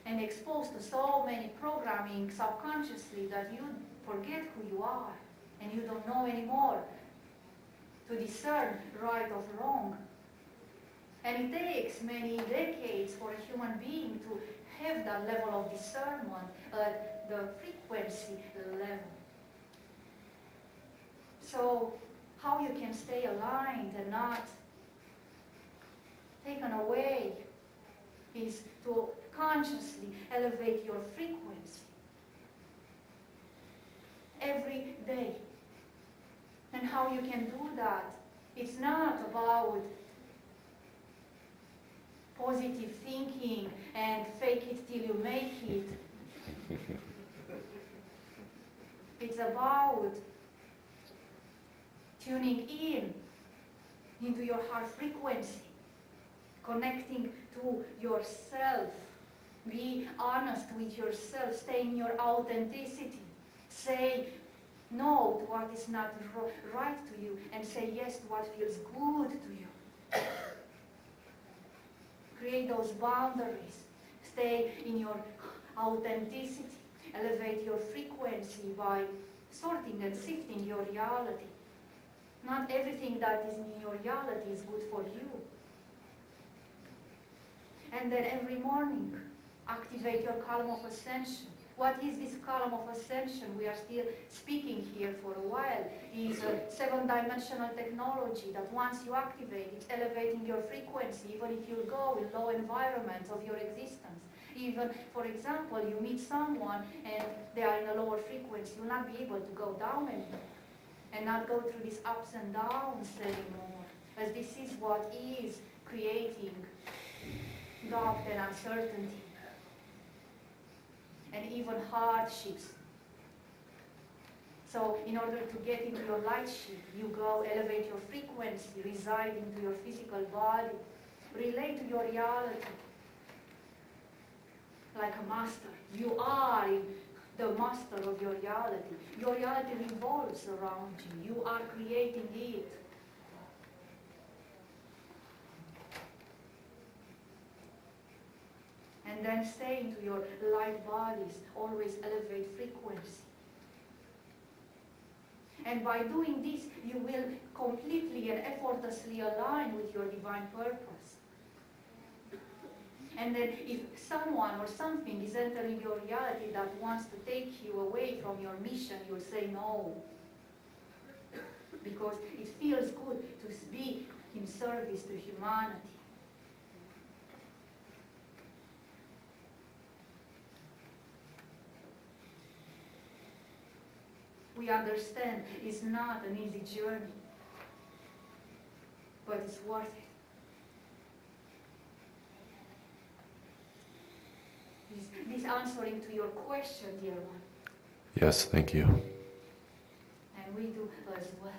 and exposed to so many programming subconsciously that you forget who you are, and you don't know anymore to discern right of wrong. And it takes many decades for a human being to have that level of discernment at the frequency level. So how you can stay aligned and not taken away is to consciously elevate your frequency every day. And how you can do that, it's not about positive thinking and fake it till you make it. It's about tuning in into your heart frequency, connecting to yourself. Be honest with yourself, stay in your authenticity. Say no to what is not right to you and say yes to what feels good to you. Create those boundaries. Stay in your authenticity. Elevate your frequency by sorting and sifting your reality. Not everything that is in your reality is good for you. And then every morning, activate your column of ascension. What is this column of ascension? We are still speaking here for a while. It is a 7-dimensional technology that once you activate, it's elevating your frequency, even if you go in low environments of your existence. Even, for example, you meet someone and they are in a lower frequency, you'll not be able to go down anymore and not go through these ups and downs anymore, as this is what is creating doubt and uncertainty and even hardships. So in order to get into your light ship, you go elevate your frequency, reside into your physical body, relate to your reality like a master. You are the master of your reality. Your reality revolves around you. You are creating it. And then stay into your light bodies. Always elevate frequency. And by doing this, you will completely and effortlessly align with your divine purpose. And then if someone or something is entering your reality that wants to take you away from your mission, you'll say no. Because it feels good to be in service to humanity. We understand it's not an easy journey, but it's worth it. Is this answering to your question, dear one? Yes, thank you. And we do as well.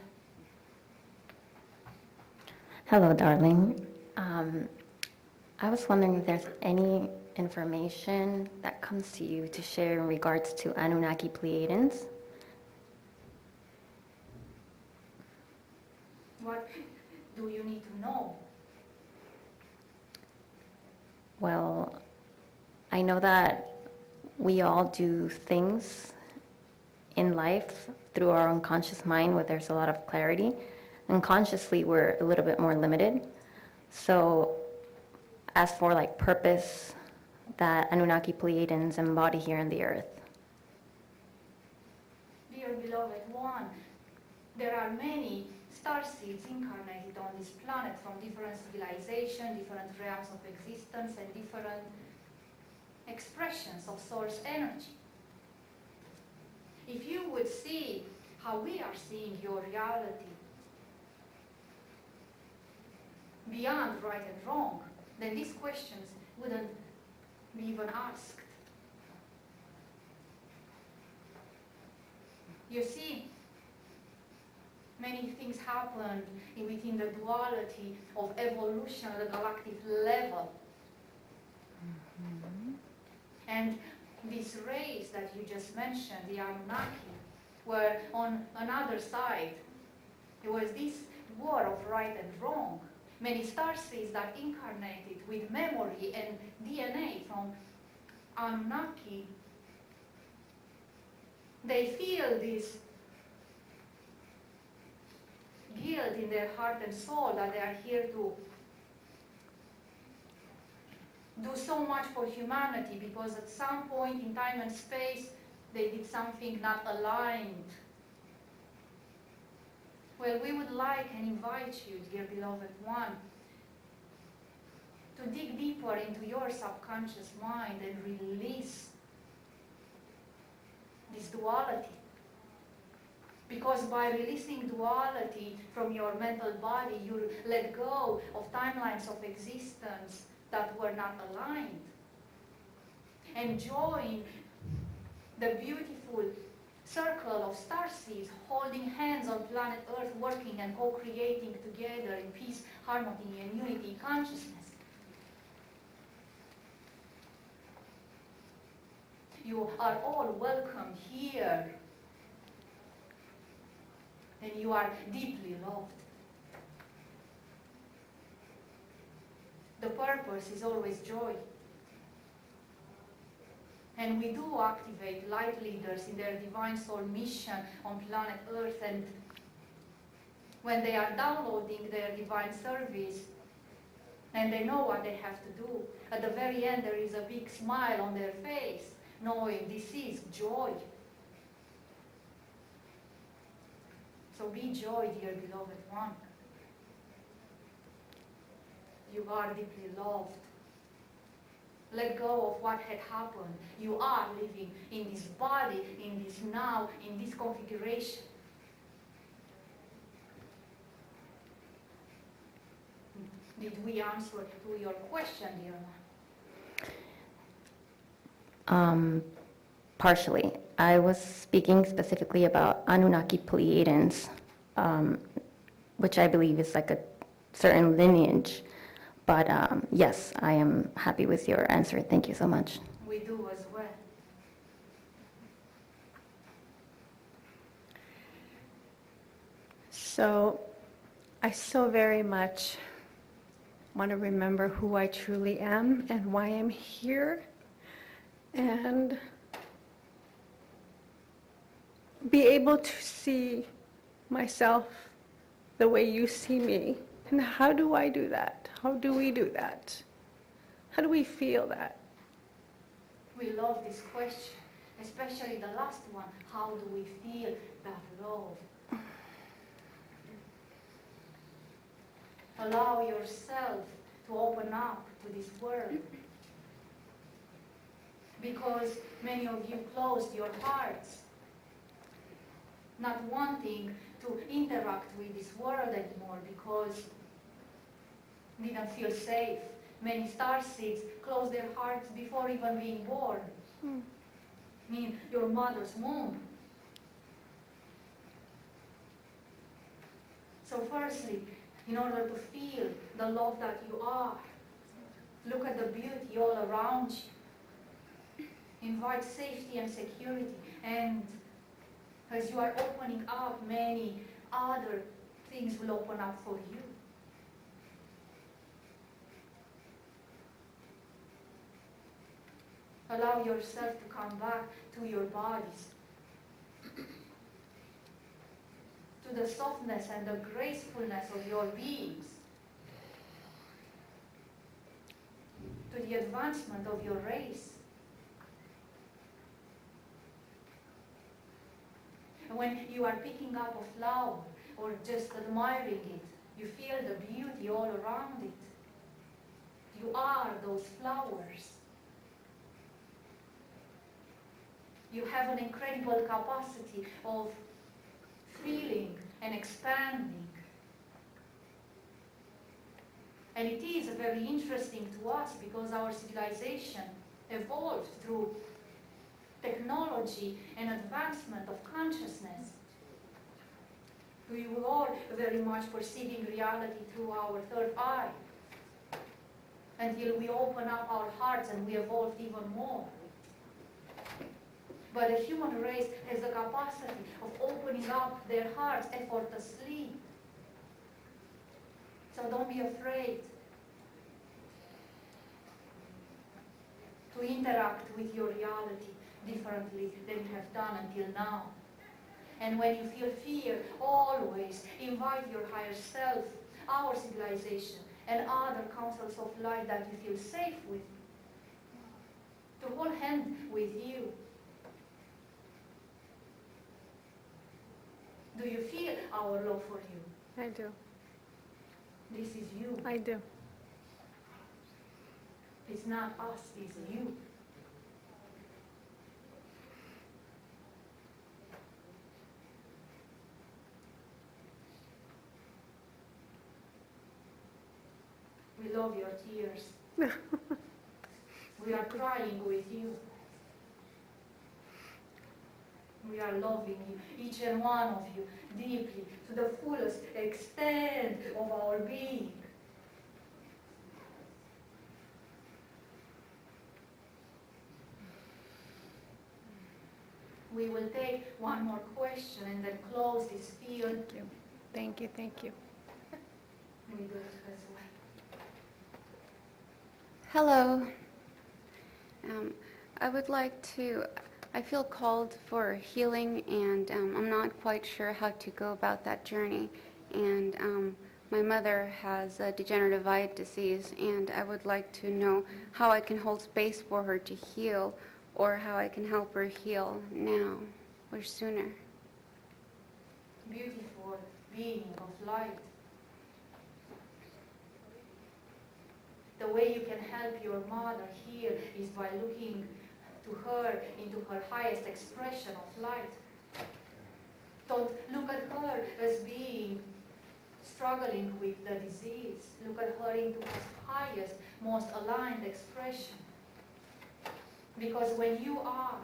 Hello, darling. I was wondering if there's any information that comes to you to share in regards to Anunnaki Pleiadians. What do you need to know? Well, I know that we all do things in life through our unconscious mind where there's a lot of clarity. Unconsciously, we're a little bit more limited. So as for like purpose that Anunnaki Pleiadians embody here on the earth. Dear beloved one, there are many starseeds incarnated on this planet from different civilizations, different realms of existence, and different expressions of source energy. If you would see how we are seeing your reality beyond right and wrong, then these questions wouldn't be even asked. You see, many things happened within the duality of evolution at the galactic level. And this race that you just mentioned, the Anunnaki, were on another side. It was this war of right and wrong. Many starseeds that incarnated with memory and DNA from Anunnaki, they feel this guilt in their heart and soul that they are here to do so much for humanity because at some point in time and space they did something not aligned. Well, we would like and invite you, dear beloved one, to dig deeper into your subconscious mind and release this duality. Because by releasing duality from your mental body, you let go of timelines of existence that were not aligned. And join the beautiful circle of starseeds holding hands on planet Earth, working and co-creating together in peace, harmony, and unity consciousness. You are all welcome here. And you are deeply loved. The purpose is always joy. And we do activate light leaders in their divine soul mission on planet Earth, and when they are downloading their divine service and they know what they have to do, at the very end there is a big smile on their face, knowing this is joy. So be joy, dear beloved one. You are deeply loved. Let go of what had happened. You are living in this body, in this now, in this configuration. Did we answer to your question, dear one? Partially. I was speaking specifically about Anunnaki Pleiadians, which I believe is like a certain lineage. But yes, I am happy with your answer. Thank you so much. We do as well. So I so very much want to remember who I truly am and why I'm here, and be able to see myself the way you see me. And how do I do that? How do we do that? How do we feel that? We love this question, especially the last one. How do we feel that love? Allow yourself to open up to this world. Because many of you closed your hearts, not wanting to interact with this world anymore because didn't feel safe. Many starseeds closed their hearts before even being born. I mean, your mother's womb. So firstly, in order to feel the love that you are, look at the beauty all around you. Invite safety and security, and as you are opening up, many other things will open up for you. Allow yourself to come back to your bodies, to the softness and the gracefulness of your beings, to the advancement of your race. And when you are picking up a flower or just admiring it, you feel the beauty all around it. You are those flowers. You have an incredible capacity of feeling and expanding. And it is very interesting to us because our civilization evolved through technology and advancement of consciousness. We were all very much perceiving reality through our third eye until we open up our hearts and we evolved even more. But the human race has the capacity of opening up their hearts effortlessly. So don't be afraid to interact with your reality differently than you have done until now. And when you feel fear, always invite your higher self, our civilization, and other councils of light that you feel safe with, to hold hand with you. Do you feel our love for you? I do. This is you. I do. It's not us, it's you. We love your tears. We are crying with you. We are loving you, each and one of you, deeply, to the fullest extent of our being. We will take one more question and then close this field. Thank you. Thank you, thank you. We do it as well. Hello. I would like to, I feel called for healing, and I'm not quite sure how to go about that journey. And my mother has a degenerative eye disease, and I would like to know how I can hold space for her to heal, or how I can help her heal now or sooner. Beautiful being of light. The way you can help your mother heal is by looking to her into her highest expression of light. Don't look at her as being struggling with the disease. Look at her into her highest, most aligned expression. Because when you are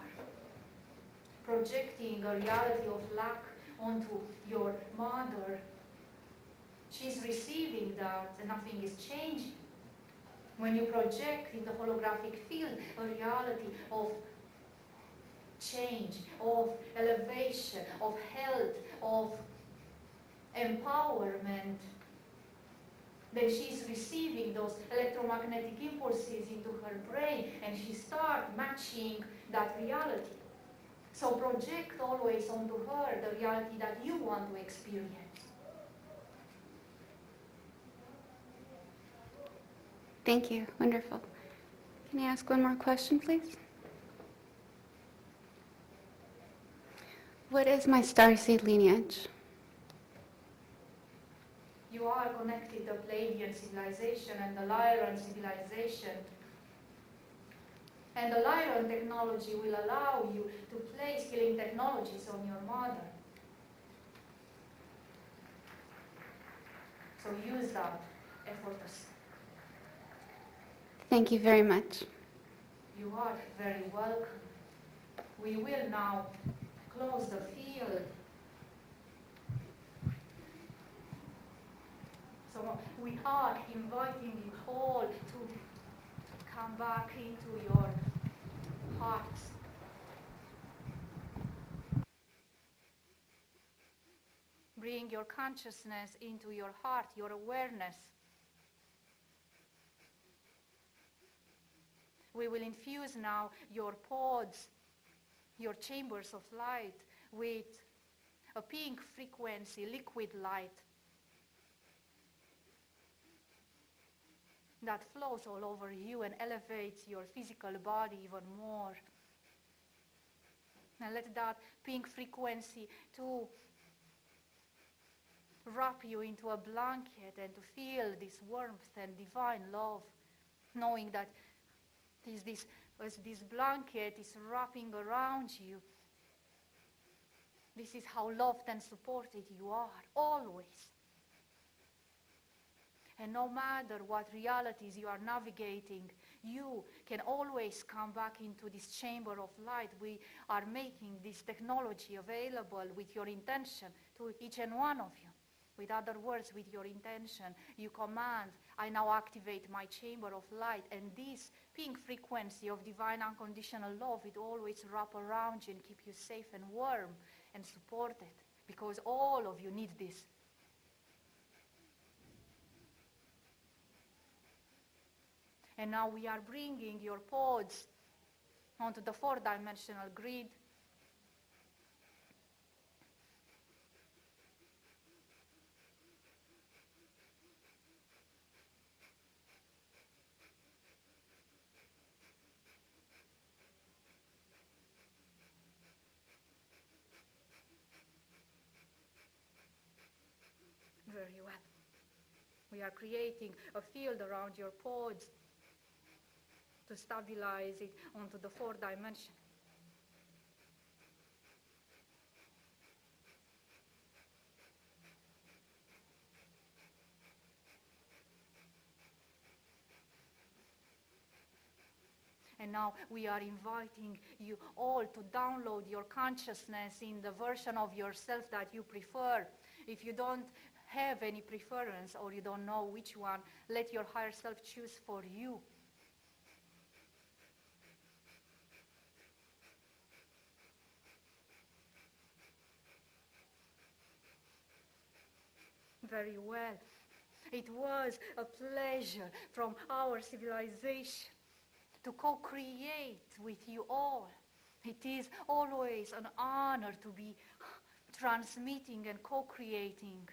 projecting a reality of lack onto your mother, she's receiving that and nothing is changing. When you project in the holographic field a reality of change, of elevation, of health, of empowerment, then she's receiving those electromagnetic impulses into her brain and she starts matching that reality. So project always onto her the reality that you want to experience. Thank you. Wonderful. Can I ask one more question, please? What is my starseed lineage? You are connected to Pleiadian civilization and the Lyran civilization. And the Lyran technology will allow you to place healing technologies on your mother. So use that effortlessly. Thank you very much. You are very welcome. We will now close the field. So we are inviting you all to come back into your hearts. Bring your consciousness into your heart, your awareness. We will infuse now your pods, your chambers of light, with a pink frequency, liquid light that flows all over you and elevates your physical body even more. And let that pink frequency to wrap you into a blanket and to feel this warmth and divine love, knowing that as this blanket is wrapping around you, this is how loved and supported you are, always. And no matter what realities you are navigating, you can always come back into this chamber of light. We are making this technology available with your intention to each and one of you. With other words, with your intention, you command, I now activate my chamber of light, and this pink frequency of divine unconditional love, it always wrap around you and keep you safe and warm and supported, because all of you need this. And now we are bringing your pods onto the four-dimensional grid. Very well. We are creating a field around your pods to stabilize it onto the 4th dimension. And now we are inviting you all to download your consciousness in the version of yourself that you prefer. If you don't have any preference or you don't know which one, let your higher self choose for you. Very well. It was a pleasure from our civilization to co-create with you all. It is always an honor to be transmitting and co-creating.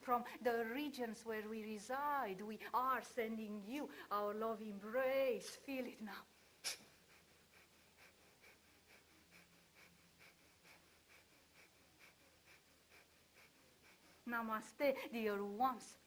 From the regions where we reside, we are sending you our love embrace. Feel it now. Namaste, dear ones.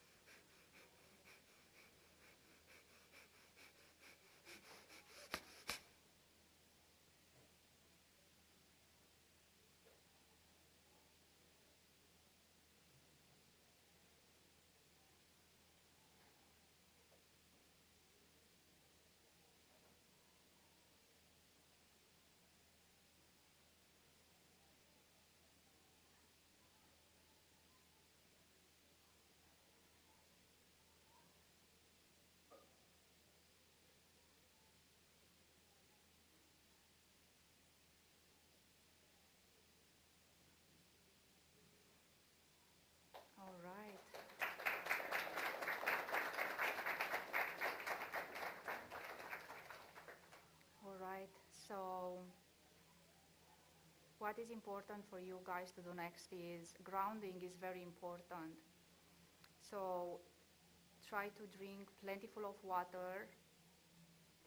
All right. All right. So what is important for you guys to do next is grounding is very important. So try to drink plentiful of water.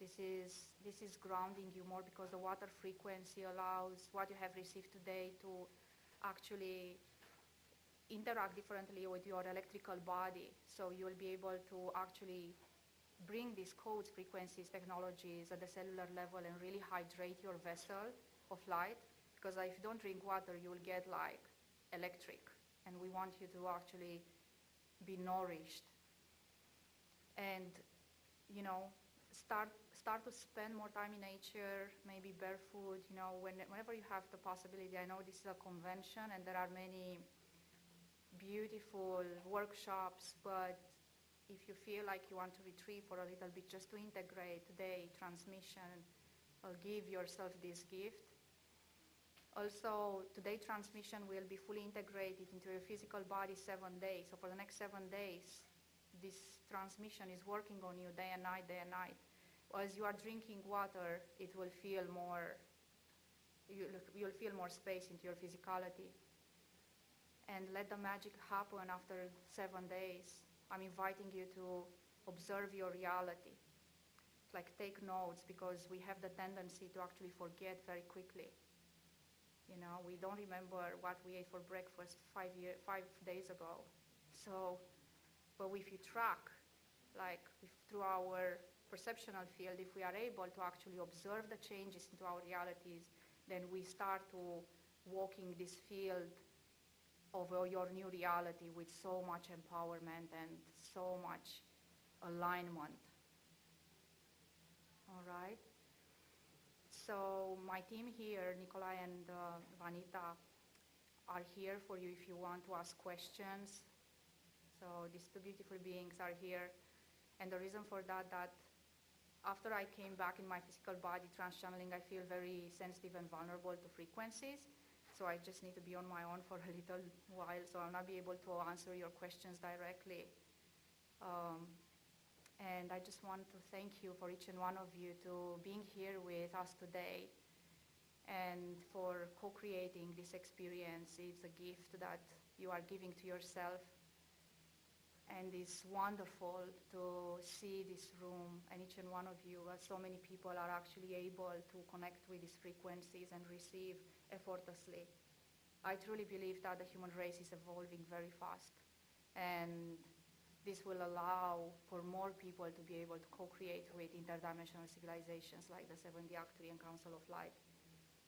This is grounding you more because the water frequency allows what you have received today to actually interact differently with your electrical body. So you will be able to actually bring these codes, frequencies, technologies at the cellular level and really hydrate your vessel of light. Because if you don't drink water, you will get like electric. And we want you to actually be nourished. And, you know, start to spend more time in nature, maybe barefoot, you know, whenever you have the possibility. I know this is a convention and there are many beautiful workshops, but if you feel like you want to retreat for a little bit just to integrate today transmission, give yourself this gift. Also, today transmission will be fully integrated into your physical body 7 days. So for the next 7 days, this transmission is working on you day and night, day and night. As you are drinking water, it will feel more, you'll feel more space into your physicality. And let the magic happen after 7 days. I'm inviting you to observe your reality. Like take notes, because we have the tendency to actually forget very quickly. You know, we don't remember what we ate for breakfast 5 days ago. So, but if you track, like through our perceptual field, if we are able to actually observe the changes into our realities, then we start to walking this field of your new reality with so much empowerment and so much alignment. All right? So my team here, Nikolai and Vanita, are here for you if you want to ask questions. So these two beautiful beings are here. And the reason for that after I came back in my physical body trans-channeling, I feel very sensitive and vulnerable to frequencies. So I just need to be on my own for a little while, so I'll not be able to answer your questions directly. And I just want to thank you for each and one of you to being here with us today and for co-creating this experience. It's a gift that you are giving to yourself. And it's wonderful to see this room and each and one of you, as so many people are actually able to connect with these frequencies and receive effortlessly. I truly believe that the human race is evolving very fast. And this this will allow for more people to be able to co-create with interdimensional civilizations like the 7D Arcturian Council of Light.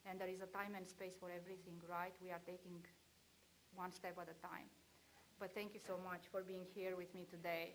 And there is a time and space for everything, right? We are taking one step at a time. But thank you so much for being here with me today.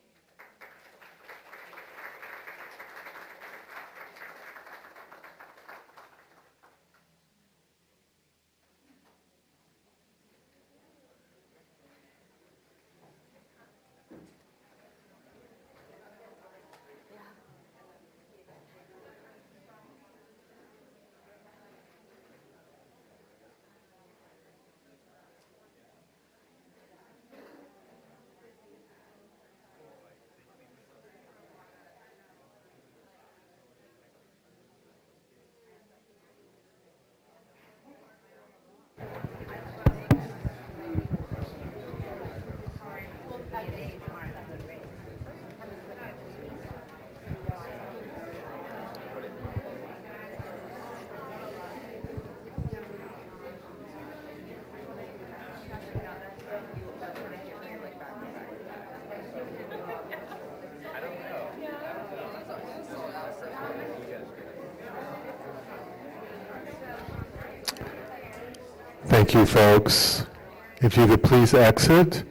Thank you, folks. If you could please exit.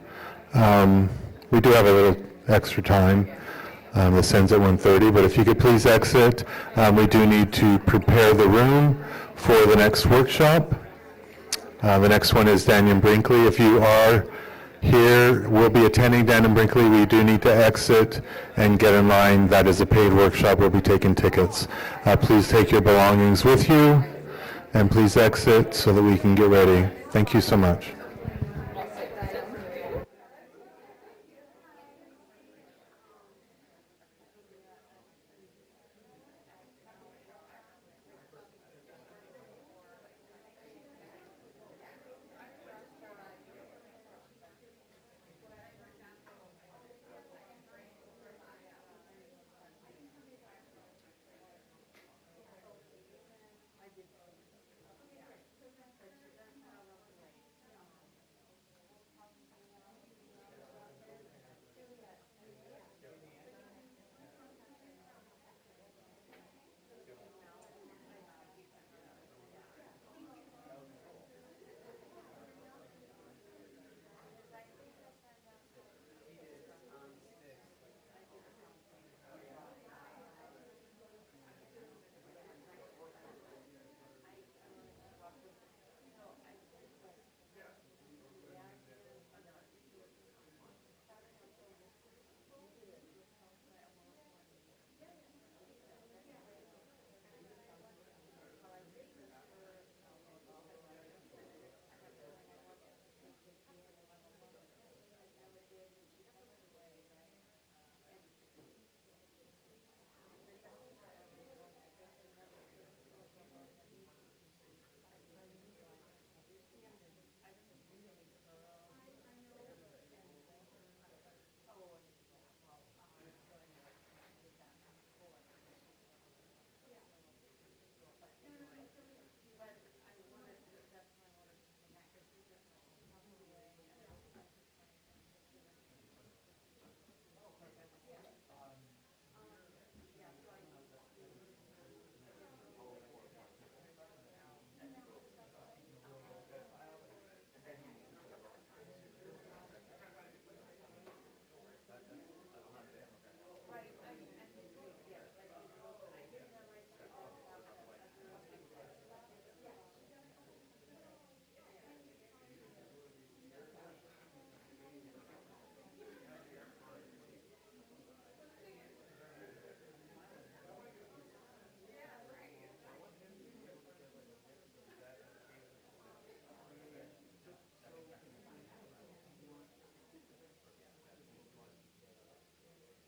We do have a little extra time. This ends at 1:30, but if you could please exit. We do need to prepare the room for the next workshop. The next one is Dan and Brinkley. If you are here, we'll be attending Dan and Brinkley. We do need to exit and get in line. That is a paid workshop. We'll be taking tickets. Please take your belongings with you, and please exit so that we can get ready. Thank you so much.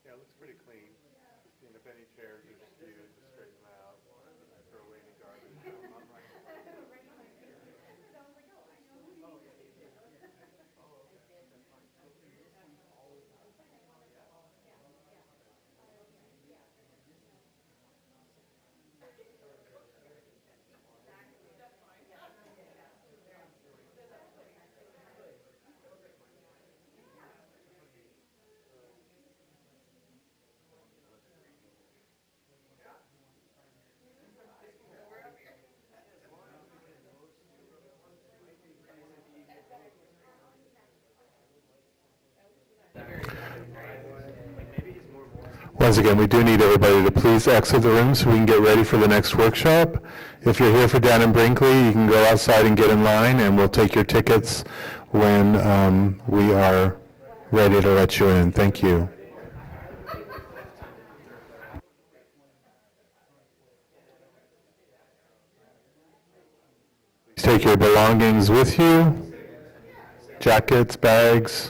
Yeah, it looks pretty clean. Just, if any chairs are skewed, just straighten them out. Throw away any garbage. once again, we do need everybody to please exit the room so we can get ready for the next workshop. If you're here for Dan and Brinkley, you can go outside and get in line, and we'll take your tickets when we are ready to let you in. Thank you. Please take your belongings with you, jackets, bags.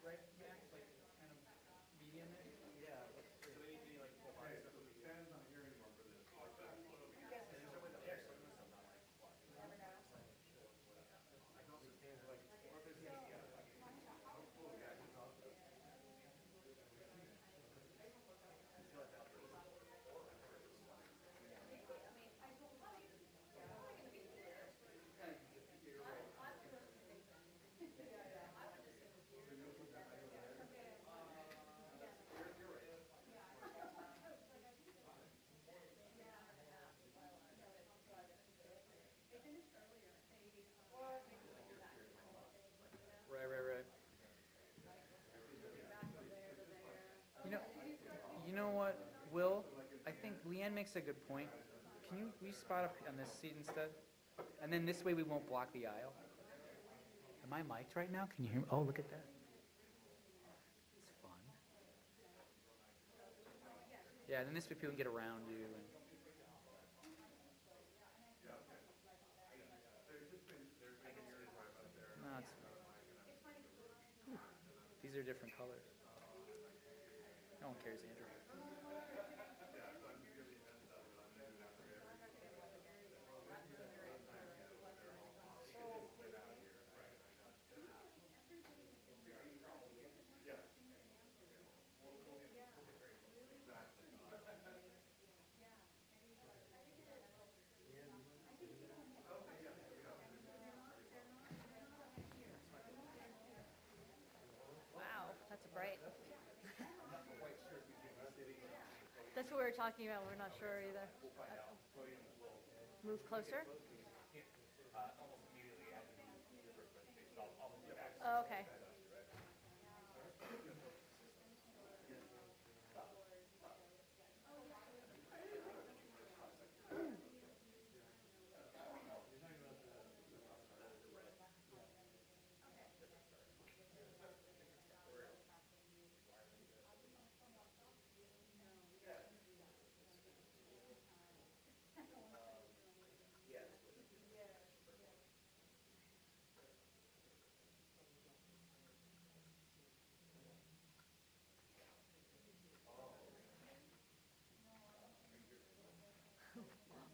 Right. You know what, Will? I think Leanne makes a good point. We spot up on this seat instead? And then this way we won't block the aisle. Am I mic'd right now? Can you hear me? Oh, look at that. It's fun. Yeah, and then this way people can get around you. And... No, it's... Whew. These are different colors. No one cares, Andrew. That's what we were talking about, we're not sure either. Move closer? Oh, okay.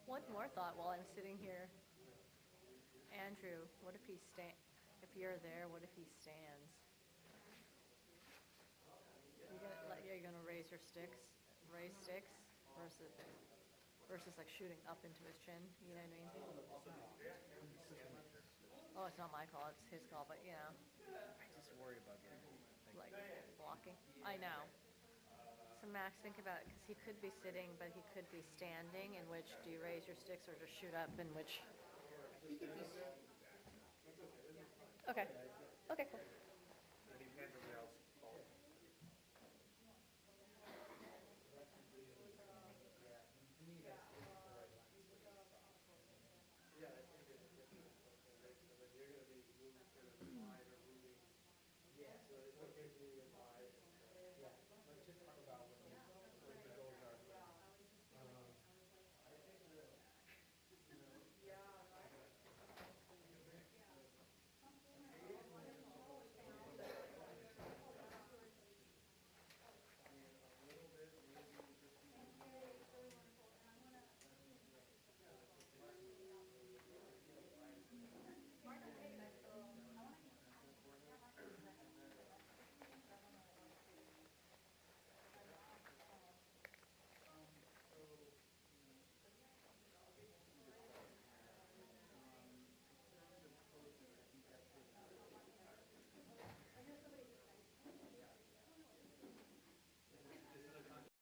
One more thought while I'm sitting here. Andrew, what if if you're there, what if he stands? You're gonna raise sticks versus like shooting up into his chin, you know what I mean? Oh, it's not my call, it's his call, but you know, I just worry about getting, like blocking. I know. So Max, think about it, because he could be sitting, but he could be standing, in which do you raise your sticks or just shoot up, in which? Okay, okay, cool.